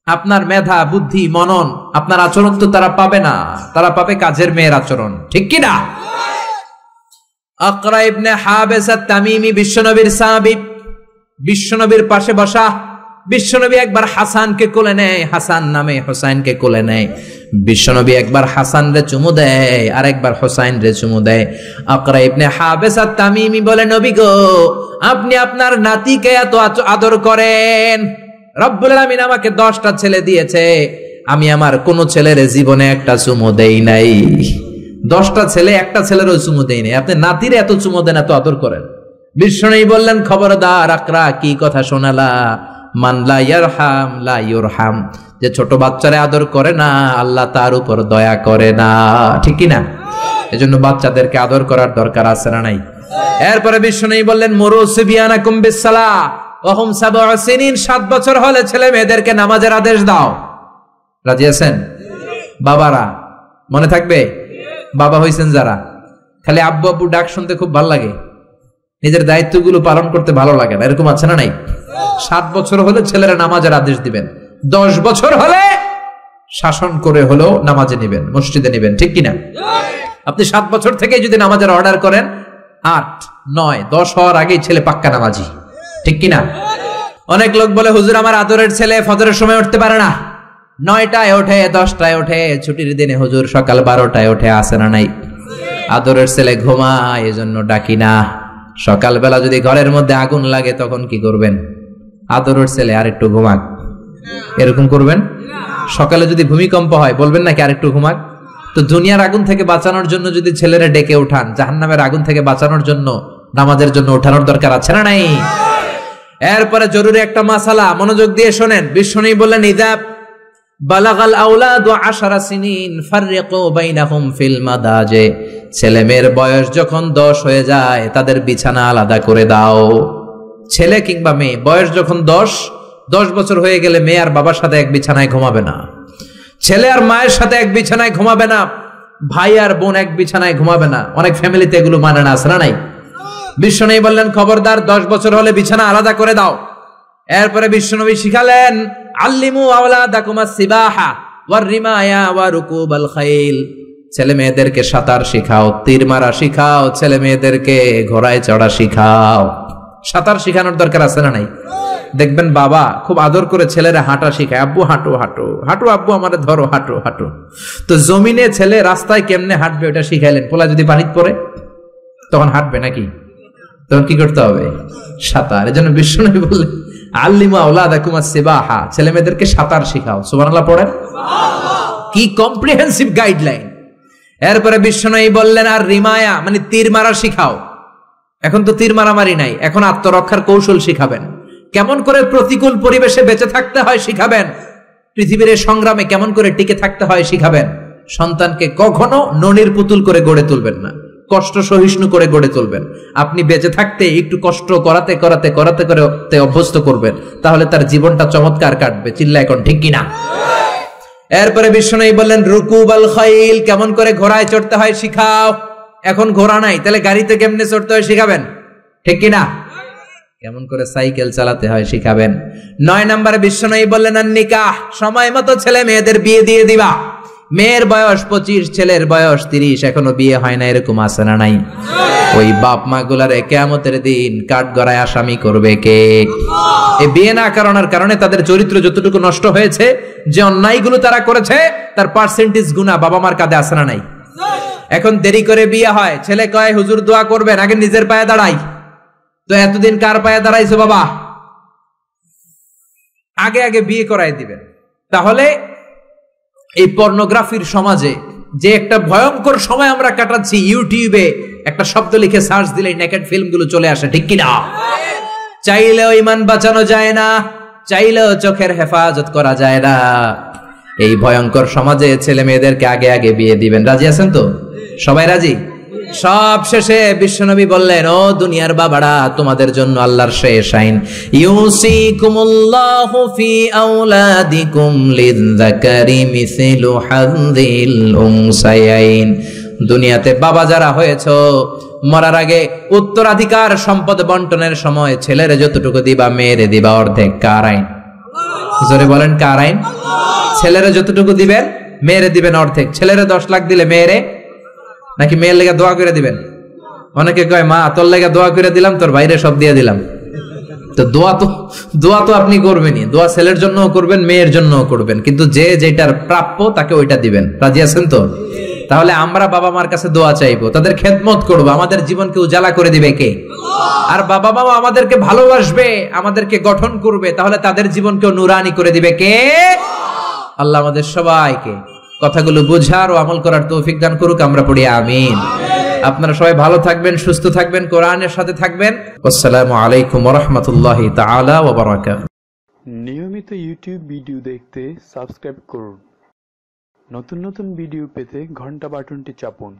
আপনার মেধা, বুদ্ধি, মনন, আপনার আচরণ তো তারা পাবে না, তারা পাবে কাজের মেয়ের আচরণ, ঠিক কিনা? আকরা ইবনে হাবেস আত-তামিমি বিশ্বনবীর সাহাবী, বিশ্বনবীর পাশে বসা। বিশ্বনবী একবার হাসানকে কোলে নেয়, হাসান নামে হোসাইনকে কোলে নেয়। বিশ্বনবী একবার হাসান রে চুমু দেয়, আর একবার হোসাইন রে চুমু দেয়। আকরা ইবনে হাবেস আত-তামিমি বলে, নবী গো, আপনি আপনার নাতিকে এত আদর করেন। রব্বুল আলামিন আমাকে 10টা ছেলে দিয়েছে, আমি আমার কোন ছেলের জীবনে একটা চুমু দেই নাই। 10টা ছেলে, একটা ছেলেরও চুমু দেই নাই। আপনি নাতিরে এত চুমু দেন, এত আদর করেন। বিষ্ণু বললেন, খবরদার আকরা, কি কথা শোনালা? মান লা ইয়ারহাম লা ইউরহাম, যে ছোট বাচ্চারে আদর করে না আল্লাহ তার উপর দয়া করে না। ঠিক কি না? এজন্য বাচ্চাদেরকে আদর করার দরকার আছে না নাই? এরপরে বিষ্ণু বললেন, মুরু সিবিয়ানাকুম বিসসালাহ ওয়া হুম সাবউ সিনিন, 7 বছর হলে ছেলে মেয়েদেরকে নামাজের আদেশ দাও। রাজি আছেন? বাবারা মনে থাকবে? বাবা হইছেন যারা, খালি আব্বু আব্বু ডাক শুনতে খুব ভালো লাগে, নিজের দায়িত্বগুলো পালন করতে ভালো লাগে না, এরকম আছে না নাই? 7 বছর হলে ছেলেরা নামাজের আদেশ দিবেন, 10 বছর হলে শাসন করে হলেও নামাজে নিবেন, মসজিদে নিবেন। ঠিক কিনা? আপনি 7 বছর থেকে যদি নামাজের অর্ডার করেন, 8, 9, 10 হওয়ার আগেই ছেলে পাক্কা নামাজি। ঠিক কিনা? অনেক লোক বলে, হুজুর আমার আদরের ছেলে ফজরের সময় উঠতে পারে না, 9টায় ওঠে, 10টায় ওঠে, ছুটির দিনে হুজুর সকাল 12টায় ওঠে। আসে না নাই? আদরের ছেলে ঘুমায়, এজন্য ডাকি না। সকালবেলা যদি ঘরের মধ্যে আগুন লাগে তখন কি করবেন? আদরের ছেলে আর একটু ঘুমাক, এরকম করবেন? সকালে যদি ভূমিকম্প হয় বলবেন নাকি আর একটু ঘুমাক? তো দুনিয়ার আগুন থেকে বাঁচানোর জন্য যদি ছেলেরা ডেকে উঠান, জাহান্নামের আগুন থেকে বাঁচানোর জন্য নামাজের জন্য উঠানোর দরকার আছে না নাই? এরপরে জরুরি একটা মাসালা, মনোযোগ দিয়ে শোনেন। বিষ্ণু বললেন, ইযা বালাগাল আওলাদু 10 সিনিন ফাররিকু বাইনাহুম ফিল মাদাজি, ছেলে মেয়ের বয়স যখন 10 হয়ে যায় তাদের বিছানা আলাদা করে দাও। ছেলে কিংবা মেয়ে বয়স যখন 10 বছর হয়ে গেলে মেয়ে আর বাবার সাথে এক বিছানায় ঘুমাবে না, ছেলে আর মায়ের সাথে এক বিছানায় ঘুমাবে না, ভাই আর বোন এক বিছানায় ঘুমাবে না। অনেক ফ্যামিলিতে এগুলো মানে না, আছে না নাই? বিষ্ণু বললেন, খবরদার 10 বছর হলে বিছানা আলাদা করে দাও। এরপরে বিশ্বনবী শিখালেন, আল্লিমু আওলাদাকুমাস সিবাহা ওয়ার রিমায়া ওয়া রুকুবাল খাইল, ছেলে মেয়েদেরকে সাঁতার শিখাও, তীর মারা শিখাও, ছেলে মেয়েদেরকে ঘোড়ায় চড়া শিখাও। সাঁতার শিখানোর দরকার আছে না নাই? দেখবেন বাবা খুব আদর করে ছেলেরা হাঁটা শিখায়, আব্বু হাঁটো হাঁটো হাঁটো, আব্বু আমারে ধরো, হাঁটো হাঁটো। তো জমিনে ছেলে রাস্তায় কেমনে হাঁটবে ওটা শিখাইলেন। পোলা যদি পানিতে পড়ে তখন হাঁটবে নাকি? তখন কি করতে হবে? সাঁতার। এজন্য বিশ্বনবী বললেন, আল্লিমু আওলাদাকুমাস সিবাহা, ছেলে মেয়েদেরকে সাঁতার শিখাও। সুবহানাল্লাহ পড়েন। কি কম্প্রিহেন্সিভ গাইডলাইন। এরপরে বিশ্বনবী বললেন, আর রিমায়া মানে তীর মারা শিখাও। এখন তো তীর মারামারি নাই, এখন আত্মরক্ষার কৌশল শিখাবেন। কেমন করে প্রতিকূল পরিবেশে বেঁচে থাকতে হয় শিখাবেন। পৃথিবীর সংগ্রামে কেমন করে টিকে থাকতে হয় শিখাবেন। সন্তানকে কখনো ননির পুতুল করে গড়ে তুলবেন না, কষ্ট সহিষ্ণু করে গড়ে তুলবেন। আপনি বেঁচে থাকতে একটু কষ্ট করাতে করাতে করাতে করে অভ্যস্ত করবেন, তাহলে তার জীবনটা চমৎকার কাটবে। চিল্লা এখন ঠিক কিনা? এরপরে বিশ্বনবী বললেন, রুকুবাল খাইল, কেমন করে ঘোড়ায় চড়তে হয় শিখাও। এখন ঘোড়া নাই, তাহলে গাড়িতে কেমনে চড়তে হয় শিখাবেন। ঠিক কিনা? কেমন করে সাইকেল চালাতে হয় শিখাবেন। 9 নম্বরে বিশ্বনবী বললেন, আর নিকাহ, সময় মতো ছেলে মেয়েদের বিয়ে দিয়ে দিবা। মেয়ের বয়স 25, ছেলের বয়স 30, এখনো বিয়ে হয় না, এরকম আছে না নাই? ওই বাপ মা গুলারে কিয়ামতের দিন কাঠগড়ায় আসামি করবে কে? এই বিয়ে না করানোর কারণে তাদের চরিত্র যতটুকু নষ্ট হয়েছে, যে অন্যায়গুলো তারা করেছে তার পার্সেন্টেজ গুনাহ বাবা মার কাঁধে আছে না নাই? এখন দেরি করে বিয়ে হয়, ছেলে কয় হুজুর দোয়া করবেন, আগে নিজের পায়ে দাঁড়াই। তো এতদিন কার পায়ে দাঁড়াইছো বাবা? আগে আগে বিয়ে করাই দিবেন। তাহলে এই পর্নোগ্রাফির সমাজে যে একটা ভয়ঙ্কর সময় আমরা কাটাচ্ছি, ইউটিউবে একটা শব্দ লিখে সার্চ দিলেই নেকেড ফিল্মগুলো চলে আসে। ঠিক কিনা? চাইলেও ঈমান বাঁচানো যায় না, চাইলেও চোখের হেফাজত করা যায় না। এই ভয়ঙ্কর সমাজে ছেলে মেয়েদেরকে আগে আগে বিয়ে দিবেন। রাজি আছেন তো? সবাই রাজি? সব শেষে বিশ্বনবী বললেন, ও দুনিয়ার বাবারা, তোমাদের জন্য আল্লাহর শেষ আইন, ইউসিকুমুল্লাহু ফি আওলাদিকুম লিযযাকারি মিসলু হাযযিল উনসায়াইন। দুনিয়াতে বাবা যারা হয়েছো, মরার আগে উত্তরাধিকার সম্পদ বন্টনের সময় ছেলেরে যতটুকু দিবা, মেয়েরে দিবা অর্ধেক। কার আইন? জোরে বলেন, কার আইন? ছেলেরে যতটুকু দিবেন, মেয়েরে দিবেন অর্ধেক। ছেলেরে 10 লাখ দিলে মেয়েরে, নাকি মেয়ের লেগে দোয়া করে দিবেন? অনেকে কয়, মা তোর লেগে দোয়া করে দিলাম, তোর বাইরে সব দিয়ে দিলাম। তো দোয়া তো আপনি করবেনই, দোয়া ছেলের জন্যও করবেন, মেয়ের জন্যও করবেন, কিন্তু যে যেটার প্রাপ্য তাকে ওইটা দিবেন। রাজি আছেন তো? তাহলে আমরা বাবা মার কাছে দোয়া চাইবো, তাদের খেদমত করবো। আমাদের জীবনকে উজালা করে দিবে কে? আর বাবা মা আমাদেরকে ভালোবাসবে, আমাদেরকে গঠন করবে, তাহলে তাদের জীবনকেও নুরানি করে দিবে কে? আল্লাহ আমাদের সবাইকে কথাগুলো বুঝার ও আমল করার তৌফিক দান করুক। আমরা পড়ি আমিন। আপনারা সবাই ভালো থাকবেন, সুস্থ থাকবেন, কোরআনের সাথে থাকবেন। আসসালামু আলাইকুম ওয়া রাহমাতুল্লাহি তাআলা ওয়া বারাকাতুহু। নিয়মিত ইউটিউব ভিডিও দেখতে সাবস্ক্রাইব করুন। নতুন নতুন ভিডিও পেতে ঘন্টা বাটনটি চাপুন।